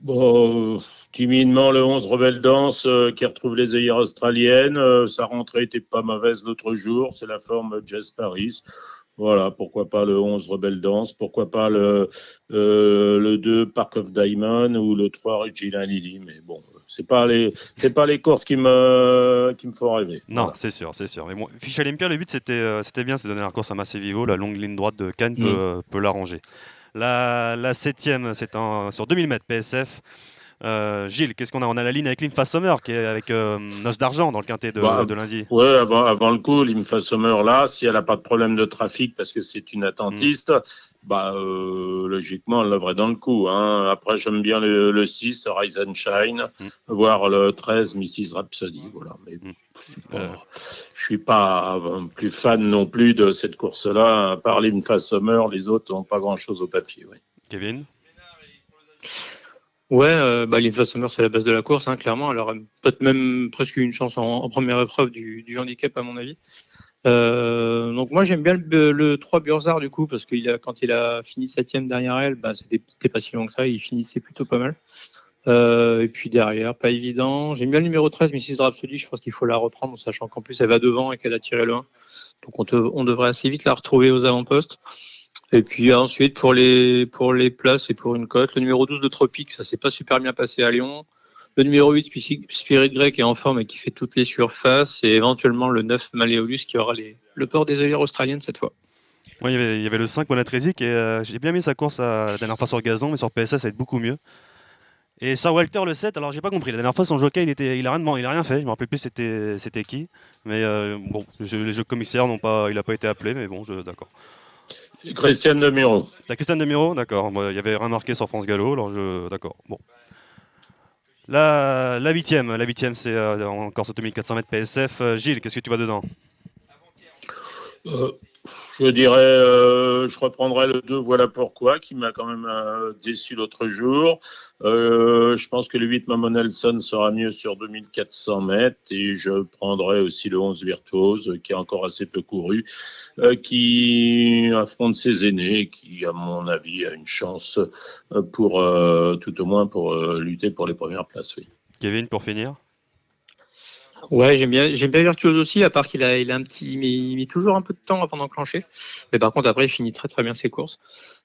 Bon, timidement le 11 Rebelle Danse qui retrouve les œillères australiennes. Sa rentrée était pas mauvaise l'autre jour, c'est la forme Jazz Paris. Voilà, pourquoi pas le 11 Rebelle Danse, pourquoi pas le 2 Park of Diamond ou le 3 Regina Lily, mais bon, c'est pas les courses qui me font rêver. Non, voilà. C'est sûr. Mais bon, Fiche Olympia, le but c'était bien, c'est de donner la course à Massé Vivo, la longue ligne droite de Cannes peut l'arranger. La 7e, c'est sur 2000 mètres PSF. Gilles, qu'est-ce qu'on a? On a la ligne avec Limfa Sommer qui est avec Noce d'Argent dans le quintet de lundi. Oui, avant le coup, Limfa Sommer là, si elle n'a pas de problème de trafic parce que c'est une attentiste, logiquement elle l'aurait dans le coup. Hein. Après, j'aime bien le 6, Rise and Shine, voire le 13, Mrs. Rhapsody. Voilà. Mais je suis pas plus fan non plus de cette course-là. À part Limfa Sommer, les autres n'ont pas grand-chose au papier. Oui. Kevin? Ouais, Limfa Sommer, c'est la base de la course, hein, clairement. Elle aura peut-être même presque une chance en première épreuve du handicap, à mon avis. Donc moi, j'aime bien le 3 Burzard, du coup, parce que quand il a fini 7e derrière elle, c'était pas si long que ça, il finissait plutôt pas mal. Et puis derrière, pas évident. J'aime bien le numéro 13, Mrs. Rhapsody, je pense qu'il faut la reprendre, sachant qu'en plus, elle va devant et qu'elle a tiré le 1. Donc on devrait assez vite la retrouver aux avant-postes. Et puis ensuite, pour les places et pour une cote, le numéro 12 de Tropique, ça s'est pas super bien passé à Lyon. Le numéro 8, Spirit Grey, qui est en forme et qui fait toutes les surfaces. Et éventuellement le 9, Maléolus, qui aura le port des œillères australiennes cette fois. Ouais, il y avait le 5, Monatresi, qui j'ai bien mis sa course la dernière fois sur gazon, mais sur PSF, ça va être beaucoup mieux. Et Sir Walter, le 7, alors j'ai pas compris. La dernière fois, son jockey, il a rien fait. Je me rappelle plus c'était qui. Mais bon, les jeux commissaires il a pas été appelé, mais bon, d'accord. Christiane Demiro. T'as Christiane Demiro, d'accord. Il y avait rien marqué sur France Gallo, alors d'accord. Bon. La 8e, c'est encore sur 2400 mètres PSF. Gilles, qu'est-ce que tu vois dedans? Je dirais, je reprendrai le 2, voilà pourquoi, qui m'a quand même déçu l'autre jour. Je pense que le 8, Mamon Nelson sera mieux sur 2400 mètres et je prendrai aussi le 11 Virtuose, qui est encore assez peu couru, qui affronte ses aînés, qui, à mon avis, a une chance tout au moins pour lutter pour les premières places. Oui. Kevin, pour finir? Ouais, j'aime bien Virtuose aussi, à part qu'il a il met toujours un peu de temps avant d'enclencher. Mais par contre, après, il finit très très bien ses courses.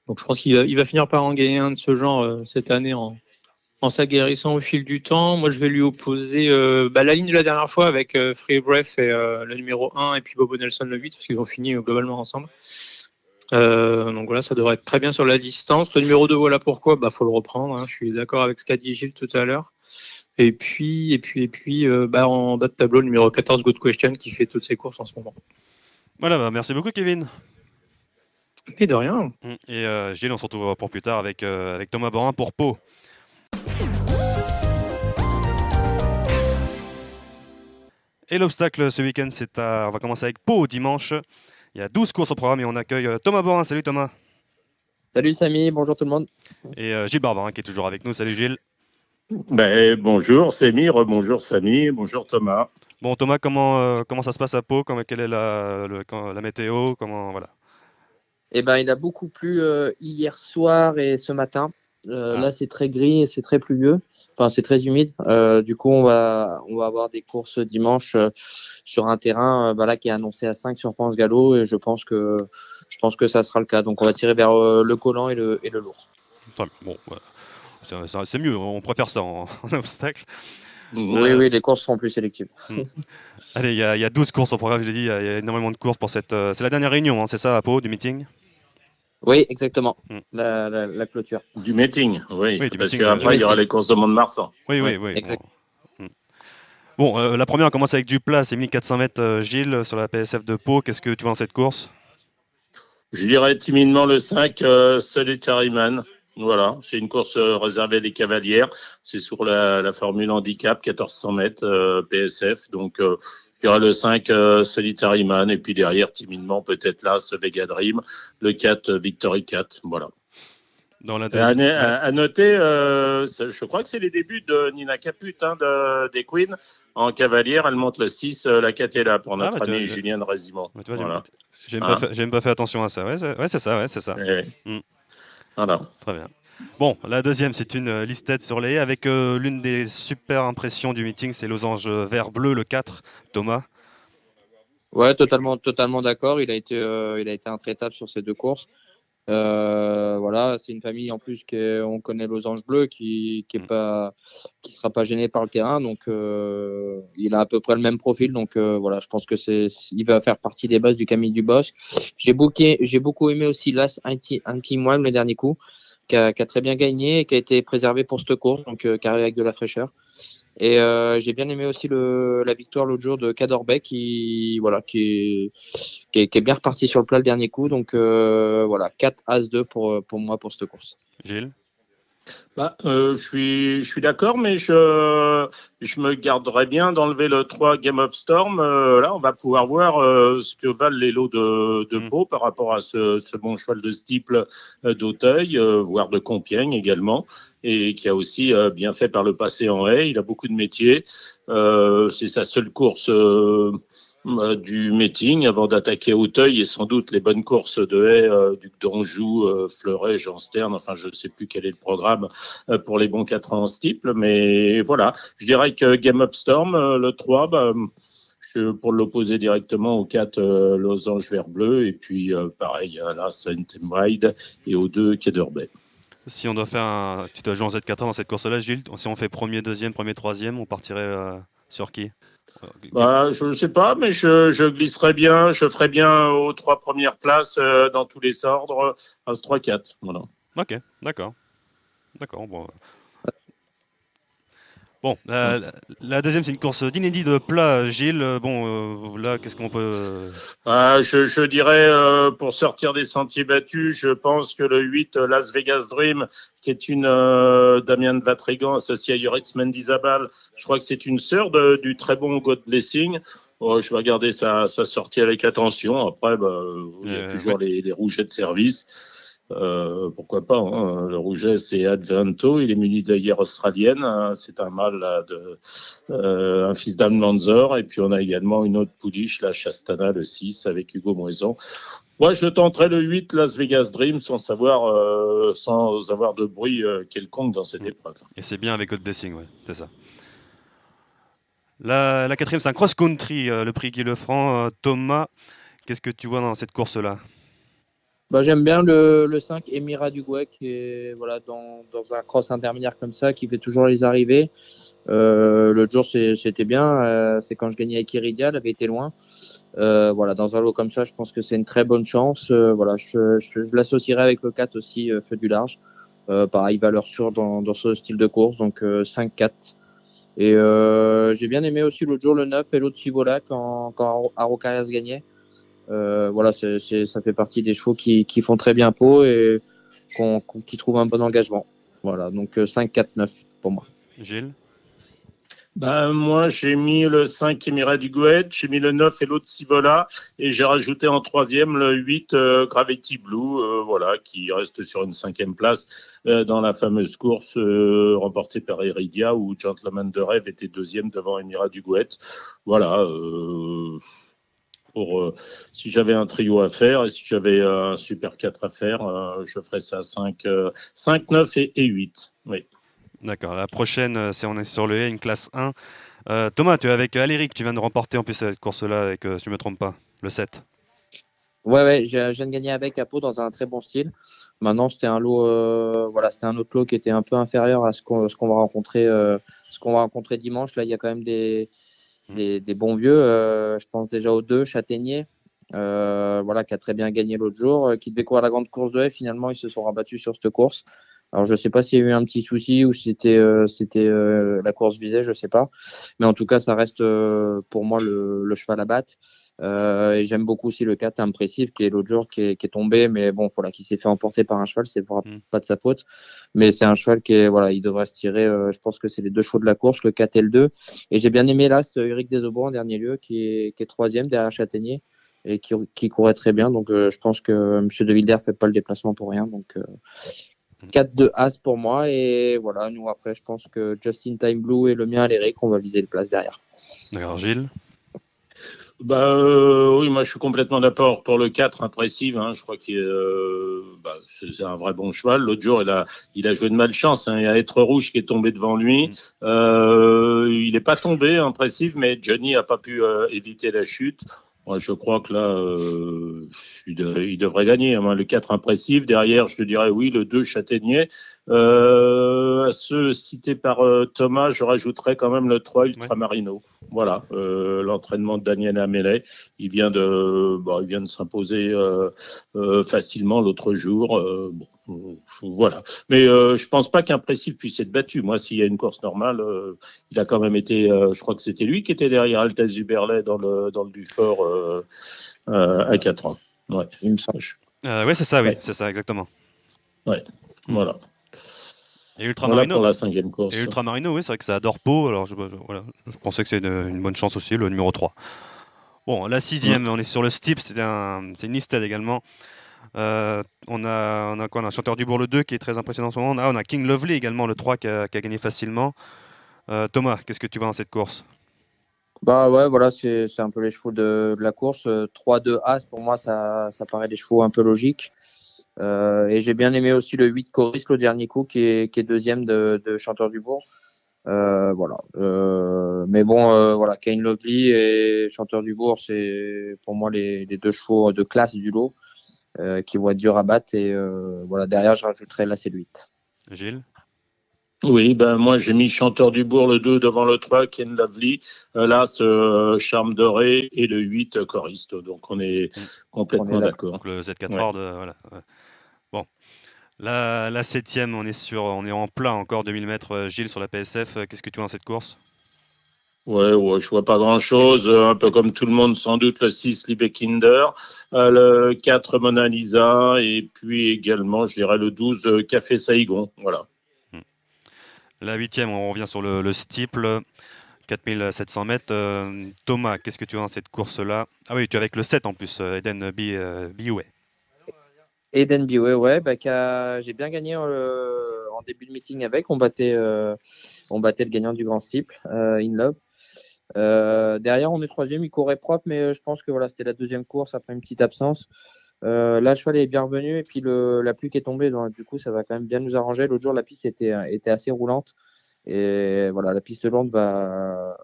Donc je pense qu'il va finir par en gagner un de ce genre cette année en en s'aguerrissant au fil du temps. Moi, je vais lui opposer la ligne de la dernière fois avec Free Breath et le numéro 1 et puis Bobo Nelson le 8 parce qu'ils ont fini globalement ensemble. Donc voilà, ça devrait être très bien sur la distance. Le numéro 2, voilà pourquoi, faut le reprendre. Je suis d'accord avec ce qu'a dit Gilles tout à l'heure. Et puis, en bas de tableau, le numéro 14, Good Question, qui fait toutes ses courses en ce moment. Voilà, merci beaucoup, Kevin. Et de rien. Et Gilles, on se retrouve pour plus tard avec Thomas Borin pour Pau. Et l'obstacle ce week-end, on va commencer avec Pau dimanche. Il y a 12 courses au programme et on accueille Thomas Borin. Salut Thomas. Salut Samy, bonjour tout le monde. Et Gilles Barbarin qui est toujours avec nous. Salut Gilles. Bonjour Samy, rebonjour Samy, bonjour Thomas. Bon Thomas, comment ça se passe à Pau? Quelle est la météo? Voilà. Il a beaucoup plu hier soir et ce matin. Là, c'est très gris et c'est très pluvieux. Enfin, c'est très humide. Du coup, on va avoir des courses dimanche sur un terrain qui est annoncé à 5 sur Pense Gallo et je pense que ça sera le cas. Donc, on va tirer vers le collant et le lourd. Bon, c'est mieux. On préfère ça en obstacle. Oui, les courses seront plus sélectives. Allez, il y a 12 courses au programme. Je l'ai dit, il y a énormément de courses pour cette. C'est la dernière réunion, c'est ça, à Pau, du meeting? Oui, exactement. La clôture. Du meeting, oui. Parce qu'après, il y aura les courses de Mont-de-Marsan. Oui. Exact. Bon, la première, on commence avec du plat. C'est 1400 mètres, Gilles, sur la PSF de Pau. Qu'est-ce que tu vois dans cette course? Je dirais timidement le 5, Solitary Man. Voilà, c'est une course réservée à des cavalières. C'est sur la formule handicap, 1400 mètres, PSF. Donc, je dirais le 5, Solitary Man. Et puis derrière, timidement, peut-être là, ce Vega Dream. Le 4, Victory 4. Voilà. Dans la deuxième... à noter, je crois que c'est les débuts de Nina Caput, des Queens. En cavalière, elle monte le 6, la 4 est là pour notre ami Julien Résimont. Voilà. J'ai même pas fait attention à ça. Ouais, c'est ça. Voilà. Très bien. Bon, la deuxième, c'est une listette sur les haies avec l'une des super impressions du meeting, c'est Losange vert-bleu, le 4, Thomas. Ouais, totalement d'accord. Il a été intraitable sur ces deux courses. C'est une famille en plus on connaît Losange bleu qui sera pas gêné par le terrain, donc il a à peu près le même profil, donc je pense que il va faire partie des bases du Camille Dubosc. J'ai beaucoup aimé aussi l'As Anti-Moine le dernier coup, qui a très bien gagné et qui a été préservé pour cette course, donc qui arrive avec de la fraîcheur. Et j'ai bien aimé aussi la victoire l'autre jour de Cadorbec qui est bien reparti sur le plat le dernier coup. Donc 4 As-2 pour moi pour cette course. Gilles? Je suis d'accord, mais je me garderais bien d'enlever le 3 Game of Storm. Là, on va pouvoir voir ce que valent les lots de Pau par rapport à ce bon cheval de Steeple d'Auteuil, voire de Compiègne également, et qui a aussi bien fait par le passé en haie. Il a beaucoup de métiers. C'est sa seule course du meeting avant d'attaquer Auteuil et sans doute les bonnes courses de haie, Duc d'Anjou, Fleuret, Jean Stern, enfin je ne sais plus quel est le programme pour les bons 4 ans en steeple, mais voilà, je dirais que Game of Storm, le 3, pour l'opposer directement au 4 Losange vert bleu, et puis pareil là Saint Ride et au 2 Quai d'Urbet. Si on doit faire tu dois jouer en Z4 dans cette course-là, Gilles, si on fait premier, deuxième, troisième, on partirait sur qui? Je ne sais pas, mais je glisserais bien, je ferais bien aux 3 premières places dans tous les ordres, As 3, 4. Voilà. Ok, d'accord. Bon, la deuxième, c'est une course d'inédit de plat, Gilles. Là, qu'est-ce qu'on peut... Je dirais, pour sortir des sentiers battus, je pense que le 8, Las Vegas Dream, qui est une Damien de Vatrigan associé à Yurex Mendizabal, je crois que c'est une sœur du très bon God Blessing. Je vais regarder sa sortie avec attention. Après, il y a toujours les rougets de service. Pourquoi pas, Le rouget, c'est Advento, il est muni d'œillères australienne, c'est un mâle un fils d'Anne Manzor, et puis on a également une autre pouliche, la Chastana, le 6, avec Hugo Moison. Moi, je tenterai le 8, Las Vegas Dream, sans avoir de bruit quelconque dans cette épreuve. Et c'est bien avec God Blessing, ouais, c'est ça. La quatrième, c'est un cross-country, le prix Guy Lefranc. Thomas, qu'est-ce que tu vois dans cette course-là? Bah, j'aime bien le 5 Emira Duguay qui est voilà, dans un cross intermédiaire comme ça, qui fait toujours les arrivées. L'autre jour, c'était bien. C'est quand je gagnais avec Iridia, elle avait été loin. Voilà, dans un lot comme ça, je pense que c'est une très bonne chance. Voilà, je l'associerai avec le 4 aussi, Feu du Large. Pareil, valeur sûre dans ce style de course, donc 5-4. Et j'ai bien aimé aussi l'autre jour le 9 et l'autre Civola quand Araucarias gagnait. Voilà, ça fait partie des chevaux qui font très bien peau et qui trouvent un bon engagement. Voilà, donc 5-4-9 pour moi. Gilles? Ben, moi, j'ai mis le 5 Émirat du Gouet, j'ai mis le 9 et l'autre Sivola, et j'ai rajouté en troisième le 8 Gravity Blue, voilà, qui reste sur une 5e place dans la fameuse course remportée par Iridia, où Gentleman de Rêve était deuxième devant Émirat du Gouet. Voilà. Si j'avais un trio à faire et si j'avais un Super 4 à faire, je ferais ça 5, 9 et 8. Oui. D'accord. La prochaine, on est sur le A, une classe 1. Thomas, tu es avec Aléric, tu viens de remporter en plus cette course-là, avec, si je ne me trompe pas, le 7. Ouais, je viens de gagner avec à Pau dans un très bon style. Maintenant, c'était un lot, voilà, c'était un autre lot qui était un peu inférieur à ce qu'on va rencontrer dimanche. Là, il y a quand même des bons vieux. Je pense déjà aux 2, Châtaignier, voilà, qui a très bien gagné l'autre jour, qui devait courir la grande course de F. Finalement, ils se sont rabattus sur cette course. Alors, je sais pas s'il y a eu un petit souci ou si c'était la course visée, je sais pas. Mais en tout cas, ça reste pour moi le cheval à battre. Et j'aime beaucoup aussi le 4 Impressive qui est l'autre jour qui est tombé, mais bon, voilà, qui s'est fait emporter par un cheval, c'est pas de sa faute. Mais c'est un cheval qui est, voilà, il devrait se tirer. Je pense que c'est les 2 chevaux de la course, le 4 et le 2. Et j'ai bien aimé là, ce Eric Desaubons en dernier lieu, qui est troisième derrière Châtaignier et qui courait très bien. Donc, je pense que Monsieur De Wilder fait pas le déplacement pour rien. Donc, 4-2 As pour moi. Et voilà, nous après, je pense que Justin Time Blue et le mien, Aléric, on va viser le place derrière. D'accord, Gilles? Oui, moi je suis complètement d'accord pour le 4 Impressive. Hein, je crois qu'il c'est un vrai bon cheval. L'autre jour, il a joué de malchance. Hein, il y a Être Rouge qui est tombé devant lui. Il n'est pas tombé Impressive, mais Johnny a pas pu éviter la chute. Moi, je crois que là, il devrait gagner. Hein, le 4 Impressive. Derrière, je te dirais oui, le 2 Châtaignier. À ceux cités par Thomas, je rajouterais quand même le 3 Ultramarino. Voilà, l'entraînement de Daniel Amélet. Il vient de s'imposer facilement l'autre jour. Voilà. Mais je pense pas qu'Impressive puisse être battu. Moi, s'il y a une course normale, il a quand même été. Je crois que c'était lui qui était derrière Altesse Zuberlet dans le Dufort à 4 ans. Ouais, il me semble. Oui, c'est ça, oui, c'est ça, exactement. Ouais, voilà. Et Ultramarino, pour la 5e course. Et Ultramarino, oui, c'est vrai que ça adore Pau. Alors, je pensais que c'est une bonne chance aussi, le numéro 3. Bon, la 6e, on est sur le Steep, c'est une Nisted également. On a quoi? On a Chanteur du Bourg le 2 qui est très impressionnant en ce moment. On a King Lovely également, le 3 qui a gagné facilement. Thomas, qu'est-ce que tu vois dans cette course? Bah ouais, voilà, c'est un peu les chevaux de la course. 3-2 As, pour moi, ça paraît des chevaux un peu logiques. Et j'ai bien aimé aussi le 8 Coris, le dernier coup, qui est deuxième de Chanteur du Bourg. Voilà. Mais bon, voilà, Kane Lovely et Chanteur du Bourg, c'est pour moi les 2 chevaux de classe du lot qui vont être durs à battre. Et voilà, derrière, je rajouterai là, c'est le 8. Gilles? Oui, moi j'ai mis Chanteur du Bourg le 2 devant le 3, Ken Lovely, là ce Charme Doré et le 8 Choriste. Donc on est complètement d'accord. Donc le Z4 Horde, voilà. Ouais. Bon, la 7e, on est en plein encore 2000 mètres. Gilles, sur la PSF, qu'est-ce que tu vois dans cette course? Ouais, je vois pas grand-chose. Un peu comme tout le monde, sans doute, le 6 Liebekinder, le 4 Mona Lisa, et puis également, je dirais, le 12 Café Saigon. Voilà. La 8e, on revient sur le steeple, 4700 mètres. Thomas, qu'est-ce que tu vois dans cette course-là? Ah oui, tu es avec le 7 en plus, Eden Bioué. Eden Bioué, ouais, j'ai bien gagné en début de meeting avec. On battait le gagnant du grand steeple, In Love. Derrière, on est 3e, il courait propre, mais je pense que voilà, c'était la 2e course après une petite absence. Là, le cheval est bien revenu et puis la pluie qui est tombée, donc du coup, ça va quand même bien nous arranger. L'autre jour, la piste était assez roulante et voilà, la piste lente va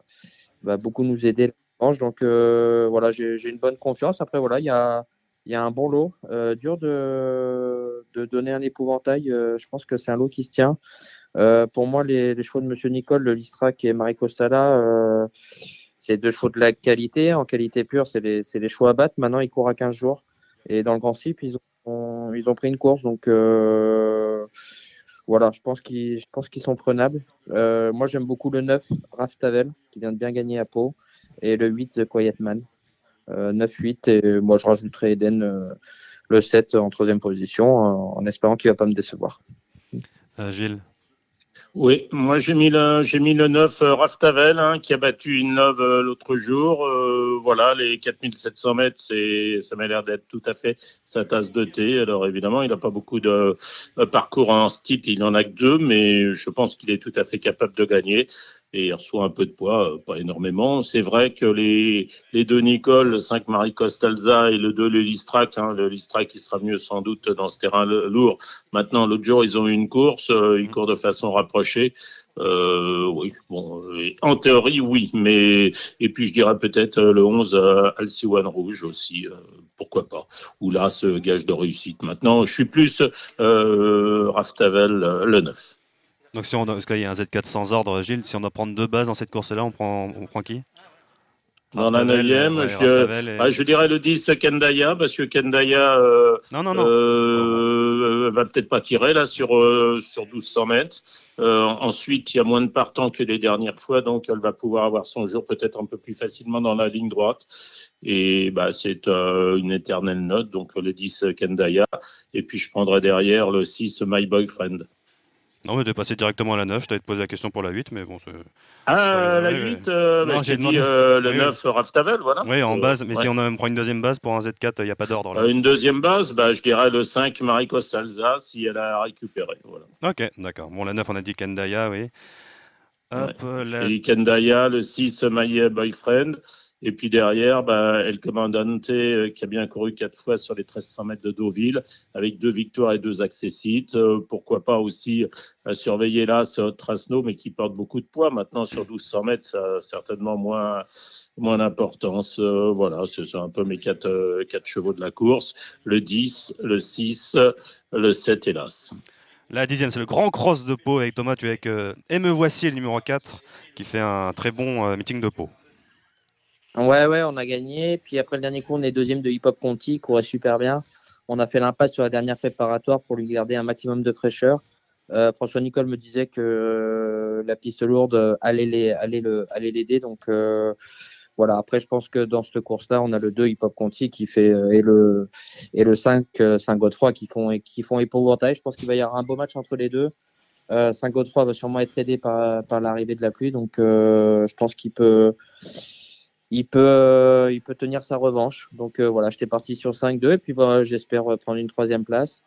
beaucoup nous aider. Donc voilà, j'ai une bonne confiance. Après, voilà, il y a Il y a un bon lot. Dur de donner un épouvantail. Je pense que c'est un lot qui se tient. Pour moi, les chevaux de Monsieur Nicole, le Listrac et Marie Costala, c'est 2 chevaux de la qualité. En qualité pure, c'est les chevaux à battre. Maintenant, ils courent à 15 jours. Et dans le Grand Cyp, ils ont pris une course. Donc, voilà, je pense qu'ils sont prenables. Moi, j'aime beaucoup le 9, Raph Tavel, qui vient de bien gagner à Pau. Et le 8, The Quiet Man. 9-8. Et moi, je rajouterai Eden, le 7 en 3e position, en espérant qu'il ne va pas me décevoir. Gilles. Oui, moi j'ai mis le 9 Raph Tavel, qui a battu une love l'autre jour. Voilà, les 4700 mètres, ça m'a l'air d'être tout à fait sa tasse de thé. Alors évidemment, il n'a pas beaucoup de parcours en style, il en a que 2, mais je pense qu'il est tout à fait capable de gagner. Et il reçoit un peu de poids, pas énormément. C'est vrai que les 2 Nicole, le 5 Marie Costalza et le 2 le Listrac, le Listrac qui sera mieux sans doute dans ce terrain lourd. Maintenant, l'autre jour, ils ont eu une course, ils courent de façon rapprochée. Oui, bon, en théorie, oui, mais et puis je dirais peut-être le 11 Alciwan Rouge aussi, pourquoi pas. Ou là, ce gage de réussite. Maintenant, je suis plus Raph Tavel, le 9. Donc parce qu'il y a un Z4 sans ordre, Gilles, si on doit prendre 2 bases dans cette course-là, on prend qui? Dans la 9e, je dirais le 10 Kendaya, parce que Kendaya va peut-être pas tirer là sur 1200 mètres. Ensuite, il y a moins de partants que les dernières fois, donc elle va pouvoir avoir son jour peut-être un peu plus facilement dans la ligne droite. Et c'est une éternelle note, donc le 10 Kendaya. Et puis je prendrai derrière le 6 My Boyfriend. Non, mais de passer directement à la 9, je t'avais posé la question pour la 8, mais bon. La 8, j'ai dit le 9 Raph Tavel, voilà. Oui, en base, mais si on prend une deuxième base pour un Z4, il n'y a pas d'ordre là. Une deuxième base, je dirais le 5 Marie Costalza, si elle a récupéré. Voilà. Ok, d'accord. Bon, la 9, on a dit Kendaya, oui. Hop, j'ai dit Kendaya, le 6 My Boyfriend. Et puis derrière, El Comandante, qui a bien couru 4 fois sur les 1300 mètres de Deauville, avec 2 victoires et 2 accessites. Pourquoi pas aussi surveiller là ce Trasno, mais qui porte beaucoup de poids. Maintenant, sur 1200 mètres, ça a certainement moins d'importance. Voilà, ce sont un peu mes 4 chevaux de la course. Le 10, le 6, le 7, hélas. La 10e, c'est le grand cross de Pau avec Thomas. Tu es avec Et me voici, le numéro 4, qui fait un très bon meeting de Pau. Ouais, on a gagné. Puis après le dernier coup, on est 2e de Hip Hop Conti, courait super bien. On a fait l'impasse sur la dernière préparatoire pour lui garder un maximum de fraîcheur. François Nicole me disait que la piste lourde allait l'aider. Donc voilà. Après, je pense que dans cette course-là, on a le 2 Hip Hop Conti qui fait et le 5 Saint-Godefroy qui font épouvantail. Je pense qu'il va y avoir un beau match entre les deux. Saint-Godefroy va sûrement être aidé par l'arrivée de la pluie. Donc je pense qu'il peut tenir sa revanche. Donc voilà, j'étais parti sur 5-2 et puis j'espère prendre une 3e place.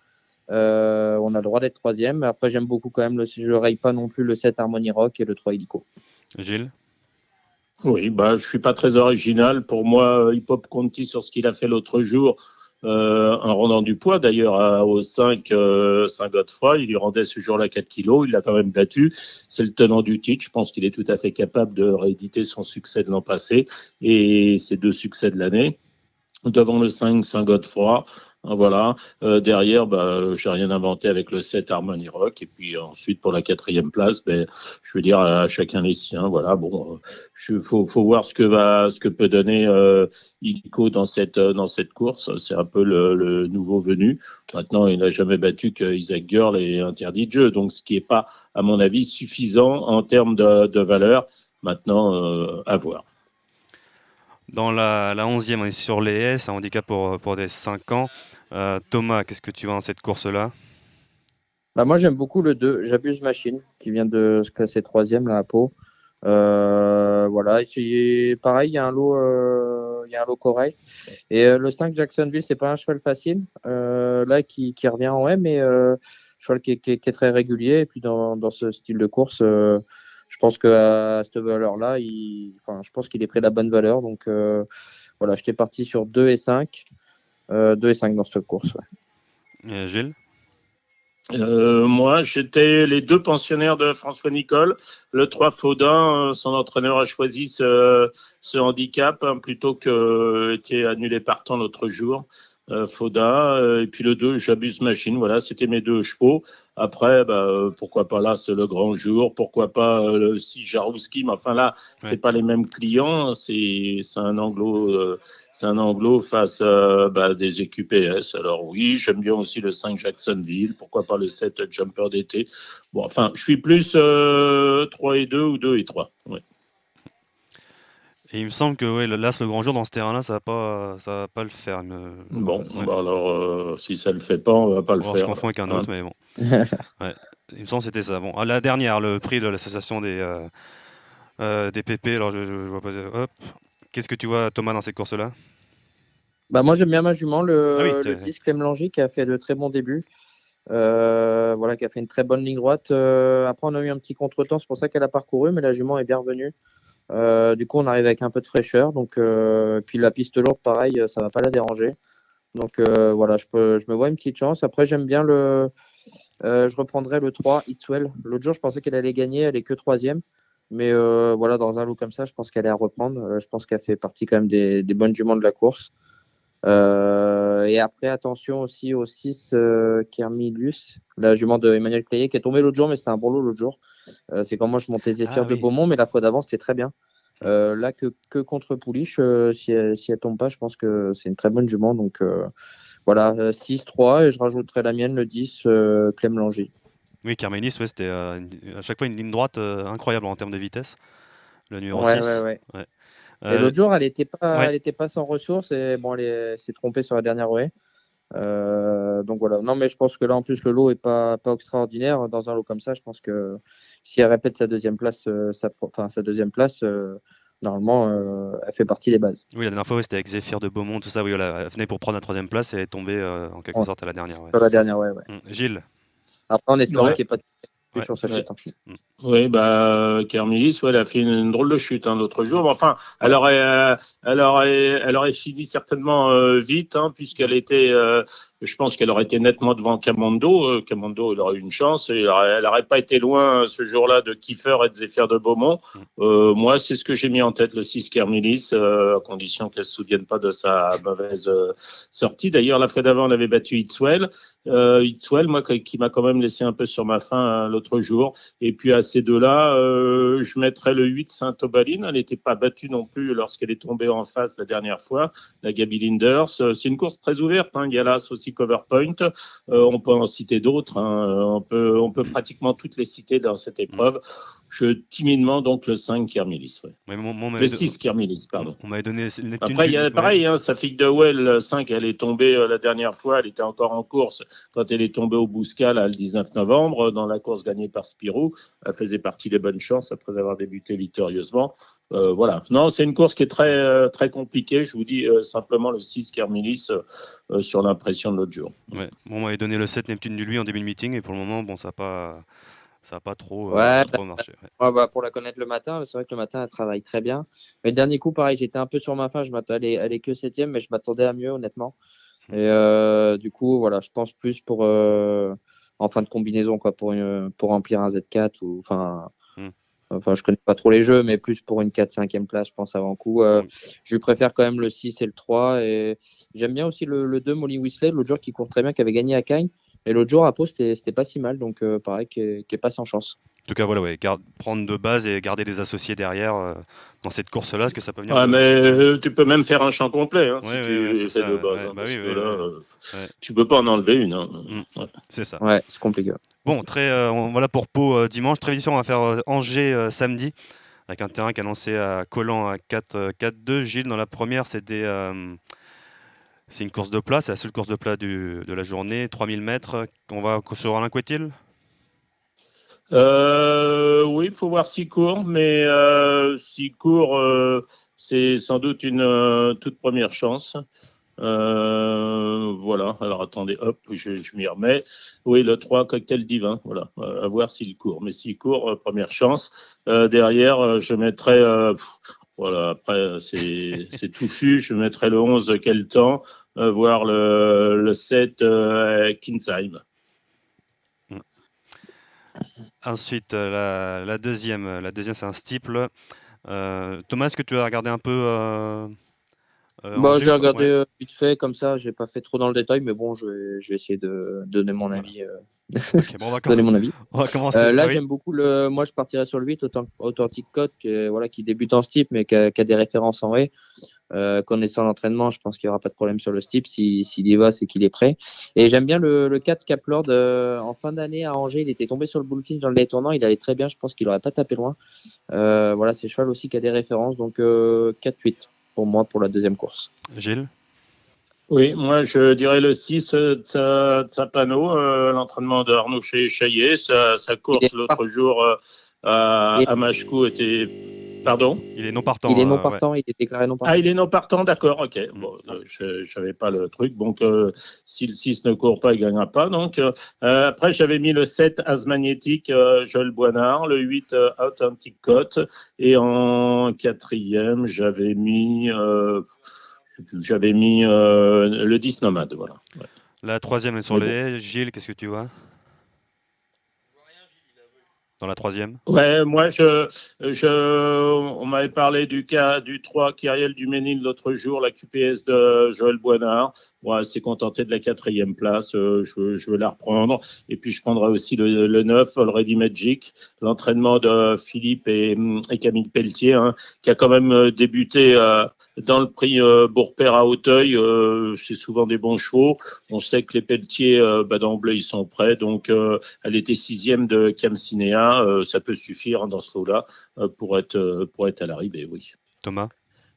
On a le droit d'être 3e. Après, j'aime beaucoup quand même je raye pas non plus le 7 Harmony Rock et le 3 Illico. Gilles? Oui, je suis pas très original. Pour moi, Hip Hop Conti sur ce qu'il a fait l'autre jour, en rendant du poids d'ailleurs au 5 Saint-Godefroy, il lui rendait ce jour-là 4 kilos, il l'a quand même battu, c'est le tenant du titre, je pense qu'il est tout à fait capable de rééditer son succès de l'an passé et ses 2 succès de l'année. Devant le 5 Saint-Godefroy, voilà. Derrière, j'ai rien inventé avec le 7 Harmony Rock. Et puis ensuite, pour la 4e place, je veux dire à chacun les siens. Voilà. Bon, faut voir ce que peut donner Illico dans cette course. C'est un peu le nouveau venu. Maintenant, il n'a jamais battu que Isaac Girl et interdit de jeu. Donc, ce qui est pas, à mon avis, suffisant en termes de valeur. Maintenant, à voir. Dans la 11e, on est sur les S, un handicap pour des 5 ans. Thomas, qu'est-ce que tu vois dans cette course-là? Moi, j'aime beaucoup le 2, J'abuse Machine, qui vient de se classer 3e là, à Pau. Voilà, pareil, il y a un lot correct. Et le 5 Jacksonville, c'est pas un cheval facile, là, qui revient en M, mais cheval qui est très régulier. Et puis dans ce style de course, je pense qu'à cette valeur-là, je pense qu'il est près de la bonne valeur. Donc voilà, j'étais parti sur 2 et 5. 2 et 5 dans cette course. Ouais. Gilles? Moi, j'étais les 2 pensionnaires de François Nicole. Le 3 Faudin, son entraîneur a choisi ce handicap plutôt que était annulé partant l'autre jour. Foda, et puis le 2, J'abuse Machine. Voilà, c'était mes 2 chevaux. Après, pourquoi pas là, c'est le grand jour. Pourquoi pas le 6 Jarouski. Mais enfin là, c'est pas les mêmes clients. C'est un anglo face des EQPS. Alors oui, j'aime bien aussi le 5 Jacksonville. Pourquoi pas le 7 Jumper d'été. Bon, enfin, je suis plus 3 et 2 ou 2 et 3. Ouais. Et il me semble que l'As, le grand jour, dans ce terrain-là, ça va pas le faire. Bon, alors, si ça le fait pas, on va pas le faire. Je confonds avec un autre, mais bon. Ouais. Il me semble que c'était ça. Bon, la dernière, le prix de l'association des PP. Alors, je vois pas. Hop. Qu'est-ce que tu vois, Thomas, dans ces courses-là? Moi, j'aime bien ma jument, le 10 Clem Langy, qui a fait de très bons débuts. Qui a fait une très bonne ligne droite. Après, on a eu un petit contretemps, c'est pour ça qu'elle a parcouru, mais la jument est bien revenue. Du coup, on arrive avec un peu de fraîcheur. Donc, puis la piste lourde, pareil, ça va pas la déranger. Donc je me vois une petite chance. Après, j'aime bien je reprendrai le 3, Itswell. L'autre jour, je pensais qu'elle allait gagner, elle est que 3e. Mais dans un lot comme ça, je pense qu'elle est à reprendre. Je pense qu'elle fait partie quand même des bonnes juments de la course. Et après, attention aussi au 6 Kermilus, la jument de Emmanuel Clayet, qui est tombée l'autre jour, mais c'était un bon lot l'autre jour. C'est quand moi je montais Zéphyr de Beaumont, mais la fois d'avant c'était très bien. Là que contre Pouliche, si elle tombe pas, je pense que c'est une très bonne jument. Donc 6-3, et je rajouterai la mienne, le 10 Clem Langy. Oui, Kermélis, c'était à chaque fois une ligne droite incroyable en termes de vitesse. Le numéro 6. Ouais. Et l'autre jour, elle était pas sans ressources, et bon, elle s'est trompée sur la dernière haie. Donc voilà. Non, mais je pense que là, en plus, le lot est pas extraordinaire. Dans un lot comme ça, je pense que si elle répète sa deuxième place, normalement, elle fait partie des bases. Oui, la dernière fois, c'était avec Zéphyr de Beaumont, tout ça. Oui, elle venait pour prendre la 3e place et elle est tombée en quelque sorte à la dernière. Sur la dernière, ouais. Gilles. Après, on espère qu'il n'y ait pas de sur sa chute. Oui, Kermilis, elle a fait une drôle de chute l'autre jour. Mais enfin, elle aurait fini certainement vite, puisqu'elle était. Je pense qu'elle aurait été nettement devant Camando. Camando, il aurait eu une chance. Et elle n'aurait pas été loin ce jour-là de Kiefer et de Zéphyr de Beaumont. Moi, c'est ce que j'ai mis en tête, le 6 Kermilis, à condition qu'elle ne se souvienne pas de sa mauvaise sortie. D'ailleurs, la fois d'avant, on avait battu Itswell. Itswell, moi, qui m'a quand même laissé un peu sur ma faim l'autre jour. Et puis à ces deux-là, je mettrais le 8 Saint-Obaline. Elle n'était pas battue non plus lorsqu'elle est tombée en face la dernière fois, la Gaby Linders. C'est une course très ouverte. Il y a l'As aussi Coverpoint. On peut en citer d'autres. On peut pratiquement toutes les citer dans cette épreuve. Je timidement donc le 5 Kermilis. Le 6 Kermilis, pardon. On m'avait donné Après, il y a pareil, sa fille de Well, 5, elle est tombée la dernière fois. Elle était encore en course quand elle est tombée au Bouscal le 19 novembre dans la course gagnée par Spirou. Elle faisait partie des bonnes chances après avoir débuté victorieusement. Voilà. Non, c'est une course qui est très, très compliquée. Je vous dis simplement le 6 Kermilis sur l'impression de l'autre jour. Ouais. Bon, on m'avait donné le 7 Neptune du Lui en début de meeting et pour le moment, ça n'a pas trop marché. Pour la connaître le matin, c'est vrai que le matin, elle travaille très bien. Mais le dernier coup, pareil, j'étais un peu sur ma faim. Elle est que 7e, mais je m'attendais à mieux, honnêtement. Et du coup, voilà, je pense plus pour en fin de combinaison, pour remplir un Z4 ou enfin, je connais pas trop les jeux, mais plus pour une 4-5e place, je pense avant coup. Je préfère quand même le 6 et le 3. Et j'aime bien aussi le 2 Molly Whistler, l'autre jour qui court très bien, qui avait gagné à Cagnes. Et l'autre jour à Pau, c'était pas si mal, donc pareil, qui est pas sans chance. En tout cas, voilà, prendre de base et garder des associés derrière dans cette course-là, parce que ça peut venir. Mais tu peux même faire un champ complet si tu fais de base. Tu peux pas en enlever une. C'est ça. Ouais, c'est compliqué. Bon, voilà pour Pau dimanche. Très vite, on va faire Angers samedi, avec un terrain qui est annoncé à Collant à 4-2. Gilles, dans la première, c'est une course de plat, c'est la seule course de plat de la journée, 3000 mètres. On va sur Alain Couetil. Oui, il faut voir s'il court, mais s'il court, c'est sans doute une toute première chance. Voilà, alors attendez, hop, je m'y remets. Oui, le 3, Cocktail Divin, voilà, à voir s'il court. Mais s'il court, première chance. Derrière, je mettrai... voilà, après, c'est touffu. Je mettrai le 11 de quel temps, voire le 7 Kinsheim. Ensuite, la deuxième, c'est un steeple. Thomas, est-ce que tu as regardé un peu J'ai regardé vite fait comme ça, j'ai pas fait trop dans le détail, mais bon, je vais essayer de donner mon avis. Okay, bon, donner mon avis. On va commencer. Là, j'aime beaucoup moi je partirais sur le 8, Authentic Code, qui débute en steep, mais qui a des références en vrai. Connaissant l'entraînement, je pense qu'il n'y aura pas de problème sur le steep. S'il y va, c'est qu'il est prêt. Et j'aime bien le 4 Caplord. En fin d'année à Angers, il était tombé sur le bullfinch dans le lait tournant. Il allait très bien. Je pense qu'il n'aurait pas tapé loin. Voilà, c'est cheval aussi qui a des références. Donc 4-8 pour moi pour la deuxième course. Gilles? Oui, moi je dirais le 6 Tsapano, l'entraînement de Arnaud Chaillet. Sa course l'autre jour à Machecou était. Pardon? Il est non partant. Il est non partant, il est déclaré non partant. Ah, il est non partant, d'accord, ok. Bon, je savais pas le truc. Donc, si le 6 ne court pas, il gagnera pas. Donc, après, j'avais mis le 7 As Magnétique, Joël Boinard, le 8 Authentic Cote, et en quatrième, j'avais mis le 10 Nomade, voilà. Ouais. La troisième est sur les haies. Gilles, qu'est-ce que tu vois? Dans la troisième? Ouais, moi, on m'avait parlé du 3 Kyriel Duménil l'autre jour, la QPS de Joël Boinard. Moi, c'est contenté de la quatrième place. Je veux la reprendre. Et puis, je prendrai aussi le 9, Already Magic, l'entraînement de Philippe et Camille Pelletier, hein, qui a quand même débuté dans le prix Bourpère à Auteuil. C'est souvent des bons chevaux. On sait que les Pelletier, d'emblée, ils sont prêts. Donc, elle était 6e de Cam Cinéa. Ça peut suffire dans ce lot-là pour être à l'arrivée, oui. Thomas?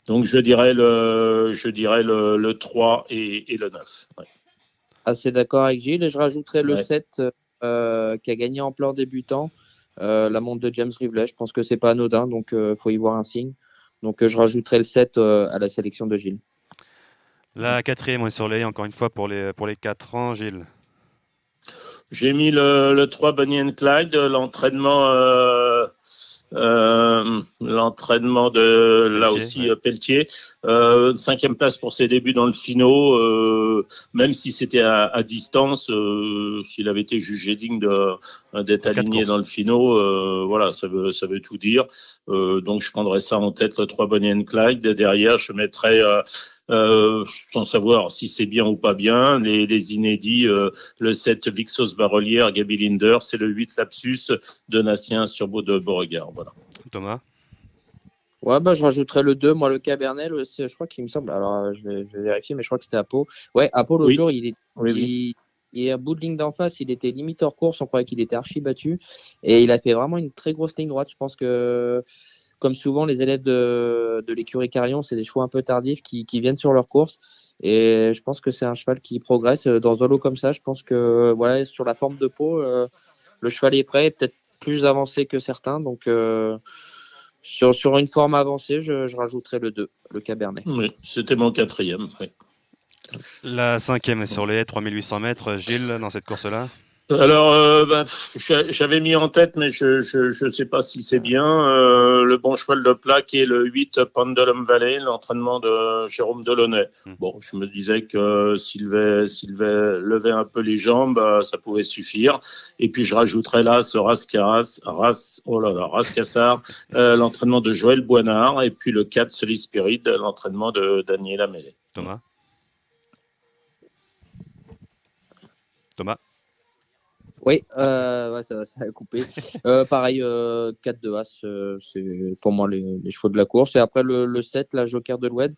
Donc je dirais le 3 et le 9. Ouais. Assez d'accord avec Gilles. Et je rajouterais le 7 qui a gagné en plan débutant, la montre de James Rivley. Je pense que c'est pas anodin, donc faut y voir un signe. Donc je rajouterai le 7 à la sélection de Gilles. La quatrième est sur les haies, encore une fois, pour les 4 ans, Gilles. J'ai mis le 3 Bonnie and Clyde, l'entraînement de Pelletier, là aussi Pelletier. 5e place pour ses débuts dans le finaux, même si c'était à distance, s'il avait été jugé digne d'être aligné dans le finaux, voilà, ça veut tout dire. Donc je prendrais ça en tête, le 3 Bonnie and Clyde. Derrière, je mettrais sans savoir si c'est bien ou pas bien, les inédits, le 7 Vixos Barolière, Gaby Linder, c'est le 8 Lapsus de Natien sur Beauregard. Voilà. Thomas? Ouais, je rajouterais le 2, moi le Cabernet, je crois qu'il me semble, alors je vais vérifier, mais je crois que c'était Apo. Ouais, Apo l'autre jour, il est à bout de ligne d'en face, il était limite hors course, on croyait qu'il était archi battu, et il a fait vraiment une très grosse ligne droite. Je pense que, comme souvent, les élèves de l'écurie Carillon, c'est des chevaux un peu tardifs qui viennent sur leur course, et je pense que c'est un cheval qui progresse dans un lot comme ça. Je pense que, voilà, sur la forme de peau, le cheval est prêt, peut-être plus avancé que certains, donc sur une forme avancée, je rajouterais le 2, le Cabernet. Oui, c'était mon quatrième. Oui. La 5e est sur les haies, 3800 mètres. Gilles, dans cette course-là? Alors, j'avais mis en tête, mais je sais pas si c'est bien, le bon cheval de plat qui est le 8 Pendulum Valley, l'entraînement de Jérôme Delaunay. Bon, je me disais que s'il levait un peu les jambes, ça pouvait suffire. Et puis je rajouterais là ce Rascassar, l'entraînement de Joël Boinard, et puis le 4 Solid Spirit, l'entraînement de Daniela Mellet. Thomas? Oui, ça a coupé. Pareil, 4 de As, c'est pour moi les chevaux de la course. Et après le 7, la Joker de l'Oued.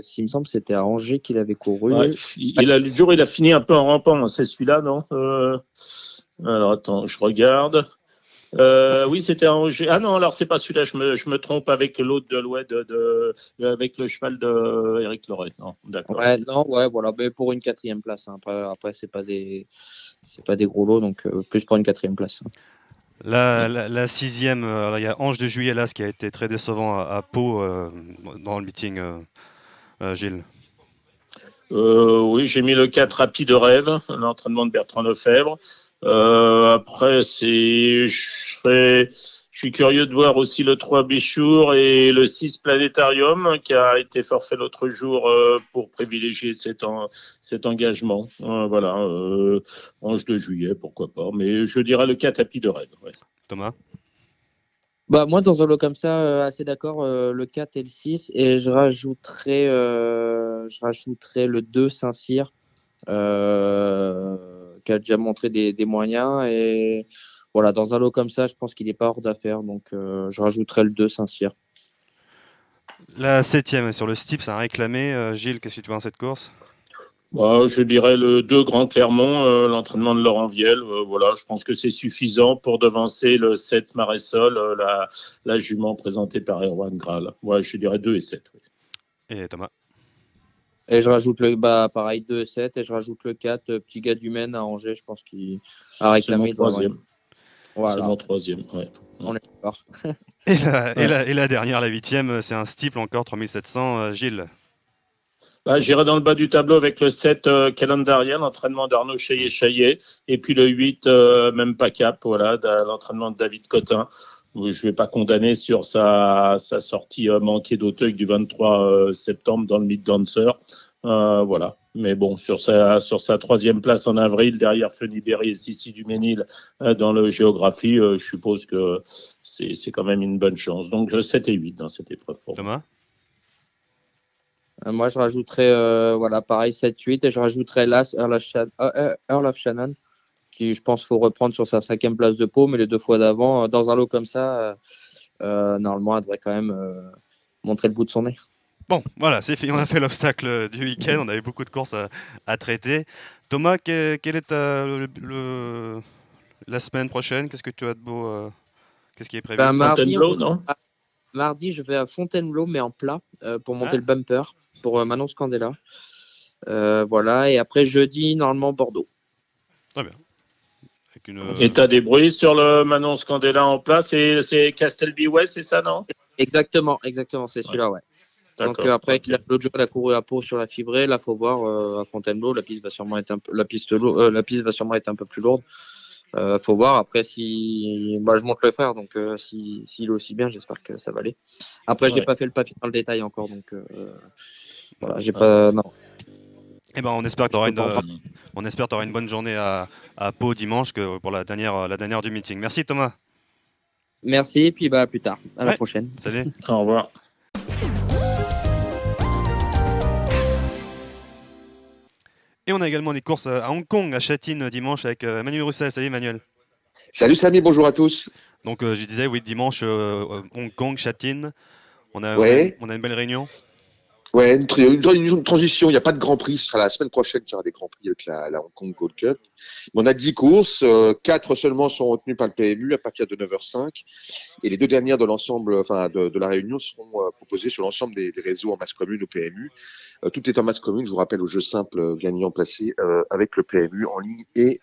S'il me semble, c'était à Angers qu'il avait couru. Ouais, le jour, il a fini un peu en rampant. C'est celui-là, non? Alors attends, je regarde. Oui, c'était à Angers. Ah non, alors c'est pas celui-là. Je me trompe avec l'autre de l'Oued, avec le cheval de Éric Loret. Non, d'accord. Ouais, voilà. Mais pour une 4e place. Hein. Après, c'est pas des gros lots, donc plus pour une 4e place. Hein. La 6e, il y a Ange de Juillet là, ce qui a été très décevant à Pau dans le meeting, Gilles. Oui, j'ai mis le 4 Rapide Rêve, l'entraînement de Bertrand Lefebvre. Après, je suis curieux de voir aussi le 3 Bichour et le 6 Planétarium qui a été forfait l'autre jour pour privilégier cet engagement. Voilà, 11 de juillet, pourquoi pas. Mais je dirais le 4 Tapis de Rêve. Ouais. Thomas? Bah, moi, dans un lot comme ça, assez d'accord, le 4 et le 6. Et je rajouterais le 2 Saint-Cyr, qui a déjà montré des moyens. Et voilà, dans un lot comme ça, je pense qu'il n'est pas hors d'affaire. Donc, je rajouterais le 2 Saint-Cyr. La 7e sur le Stips a réclamé. Gilles, qu'est-ce que tu vois dans cette course? Je dirais le 2 Grand Clermont, l'entraînement de Laurent Viel. Voilà, je pense que c'est suffisant pour devancer le 7 Maresol, la jument présentée par Erwan Graal. Ouais, je dirais 2 et 7. Oui. Et Thomas? Et je rajoute pareil, 2 et 7. Et je rajoute le 4, Petit Gars du Maine à Angers. Je pense qu'il a réclamé. C'est mon troisième. Voilà. C'est mon troisième, ouais. On est d'accord. Et la dernière, la 8e, c'est un steeple encore, 3700. Gilles? J'irai dans le bas du tableau avec le 7 Calendarian, l'entraînement d'Arnaud Chaillet, et puis le 8, même pas cap, voilà, l'entraînement de David Cotin. Je ne vais pas condamner sur sa sortie manquée d'Auteuil du 23 septembre dans le Mid-Dancer. Voilà. Mais bon, sur sa troisième place en avril, derrière Feniberi et Sissi Duménil dans le géographie, je suppose que c'est quand même une bonne chance. Donc 7 et 8 dans cette épreuve. Thomas? Moi, je rajouterais, pareil, 7-8, et je rajouterais Earl of Shannon, qui, je pense, faut reprendre sur sa 5e place de Pau, mais les 2 fois d'avant, dans un lot comme ça, normalement, elle devrait quand même montrer le bout de son nez. Bon, voilà, c'est fini. On a fait l'obstacle du week-end. On avait beaucoup de courses à traiter. Thomas, quelle est la semaine prochaine? Qu'est-ce que tu as de beau? Qu'est-ce qui est prévu? Fontainebleau, non? Mardi, je vais à Fontainebleau, mais en plat, pour monter le bumper, pour Manon Scandella. Voilà, et après jeudi, normalement, Bordeaux. Très bien. Et tu as des bruits sur le Manon Scandella en place, c'est Castelby-West, c'est ça, non? Exactement, c'est celui-là, ouais. Donc après, l'autre jour, il a couru à Pau sur la fibrée. Là, faut voir à Fontainebleau, la piste va sûrement être un peu plus lourde. Faut voir après si je monte le faire, donc s'il est aussi bien, j'espère que ça va aller. Après, j'ai pas fait le papier dans le détail encore, donc voilà, j'ai pas. Non. Eh ben, on espère que tu auras une bonne journée à Pau dimanche pour la dernière du meeting. Merci Thomas. Merci, et puis plus tard. À la prochaine. Salut. Au revoir. Et on a également des courses à Hong Kong, à Châtine dimanche avec Emmanuel Roussel. Salut Emmanuel. Salut Samy, bonjour à tous. Donc je disais, oui, dimanche, Hong Kong, Châtine. On a une belle réunion. Ouais, une transition. Il n'y a pas de Grand Prix. Ce sera la semaine prochaine qu'il y aura des Grands Prix avec la Hong Kong Gold Cup. On a 10 courses. 4 seulement sont retenues par le PMU à partir de 9h05. Et les 2 dernières de l'ensemble, de la réunion seront proposées sur l'ensemble des réseaux en masse commune au PMU. Tout est en masse commune. Je vous rappelle, au jeu simple gagnant placé avec le PMU en ligne et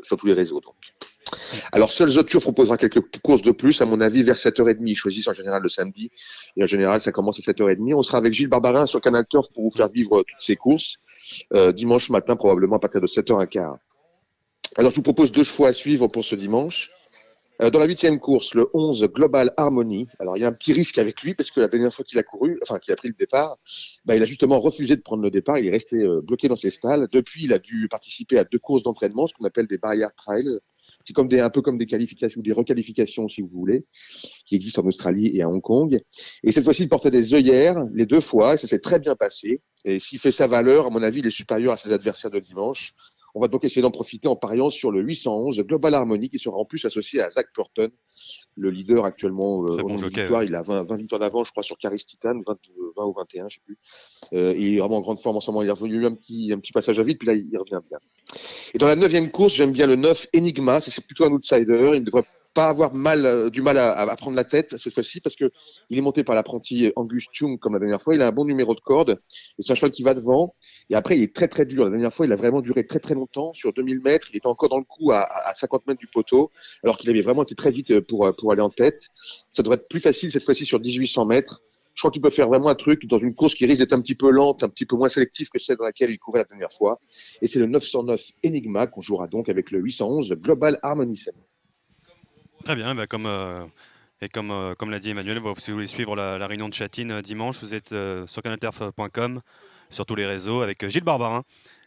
sur tous les réseaux. Donc. Alors, seul Zotur proposera quelques courses de plus, à mon avis, vers 7h30. Ils choisissent en général le samedi. Et en général, ça commence à 7h30. On sera avec Gilles Barbarin sur Canal Turf pour vous faire vivre toutes ces courses. Dimanche matin, probablement à partir de 7h15. Alors, je vous propose 2 chevaux à suivre pour ce dimanche. Dans la 8e course, le 11 Global Harmony. Alors, il y a un petit risque avec lui parce que la dernière fois qu'il a pris le départ, il a justement refusé de prendre le départ. Il est resté bloqué dans ses stalles. Depuis, il a dû participer à 2 courses d'entraînement, ce qu'on appelle des barrières trials. C'est un peu comme des qualifications ou des requalifications, si vous voulez, qui existent en Australie et à Hong Kong. Et cette fois-ci, il portait des œillères les 2 fois, et ça s'est très bien passé. Et s'il fait sa valeur, à mon avis, il est supérieur à ses adversaires de dimanche. On va donc essayer d'en profiter en pariant sur le 811 Global Harmony, qui sera en plus associé à Zach Purton, le leader actuellement en victoire. Il a 20 victoires d'avance, je crois, sur Caris Titan, 20 ou 21, je sais plus. Il est vraiment en grande forme en ce moment. Il est revenu un petit passage à vide, puis là, il revient bien. Et dans la 9e course, j'aime bien le 9 Enigma. C'est plutôt un outsider. Il ne devrait pas avoir du mal à prendre la tête cette fois-ci parce que il est monté par l'apprenti Angus Chung comme la dernière fois. Il a un bon numéro de corde et c'est un cheval qui va devant. Et après, il est très très dur. La dernière fois, il a vraiment duré très très longtemps. Sur 2000 mètres, il était encore dans le coup à 50 mètres du poteau alors qu'il avait vraiment été très vite pour aller en tête. Ça devrait être plus facile cette fois-ci sur 1800 mètres. Je crois qu'il peut faire vraiment un truc dans une course qui risque d'être un petit peu lente, un petit peu moins sélective que celle dans laquelle il courait la dernière fois. Et c'est le 909 Enigma qu'on jouera donc avec le 811 Global Harmony. Très bien, comme l'a dit Emmanuel, si vous voulez suivre la réunion de Châtine dimanche, vous êtes sur canalturf.com, sur tous les réseaux, avec Gilles Barbarin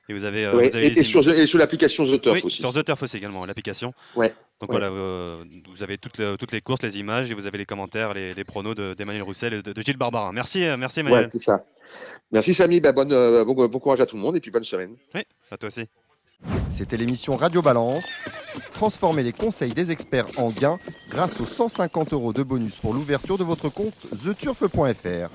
Et vous avez, et sur l'application The Turf aussi. Sur The Turf aussi également, l'application. Ouais. Donc voilà, vous avez toutes les courses, les images, et vous avez les commentaires, les pronos d'Emmanuel Roussel et de Gilles Barbarin. Merci Emmanuel. Ouais, c'est ça. Merci Samy, bon courage à tout le monde et puis bonne semaine. Oui, à toi aussi. C'était l'émission Radio Balance. Transformez les conseils des experts en gains grâce aux 150 € de bonus pour l'ouverture de votre compte theturf.fr.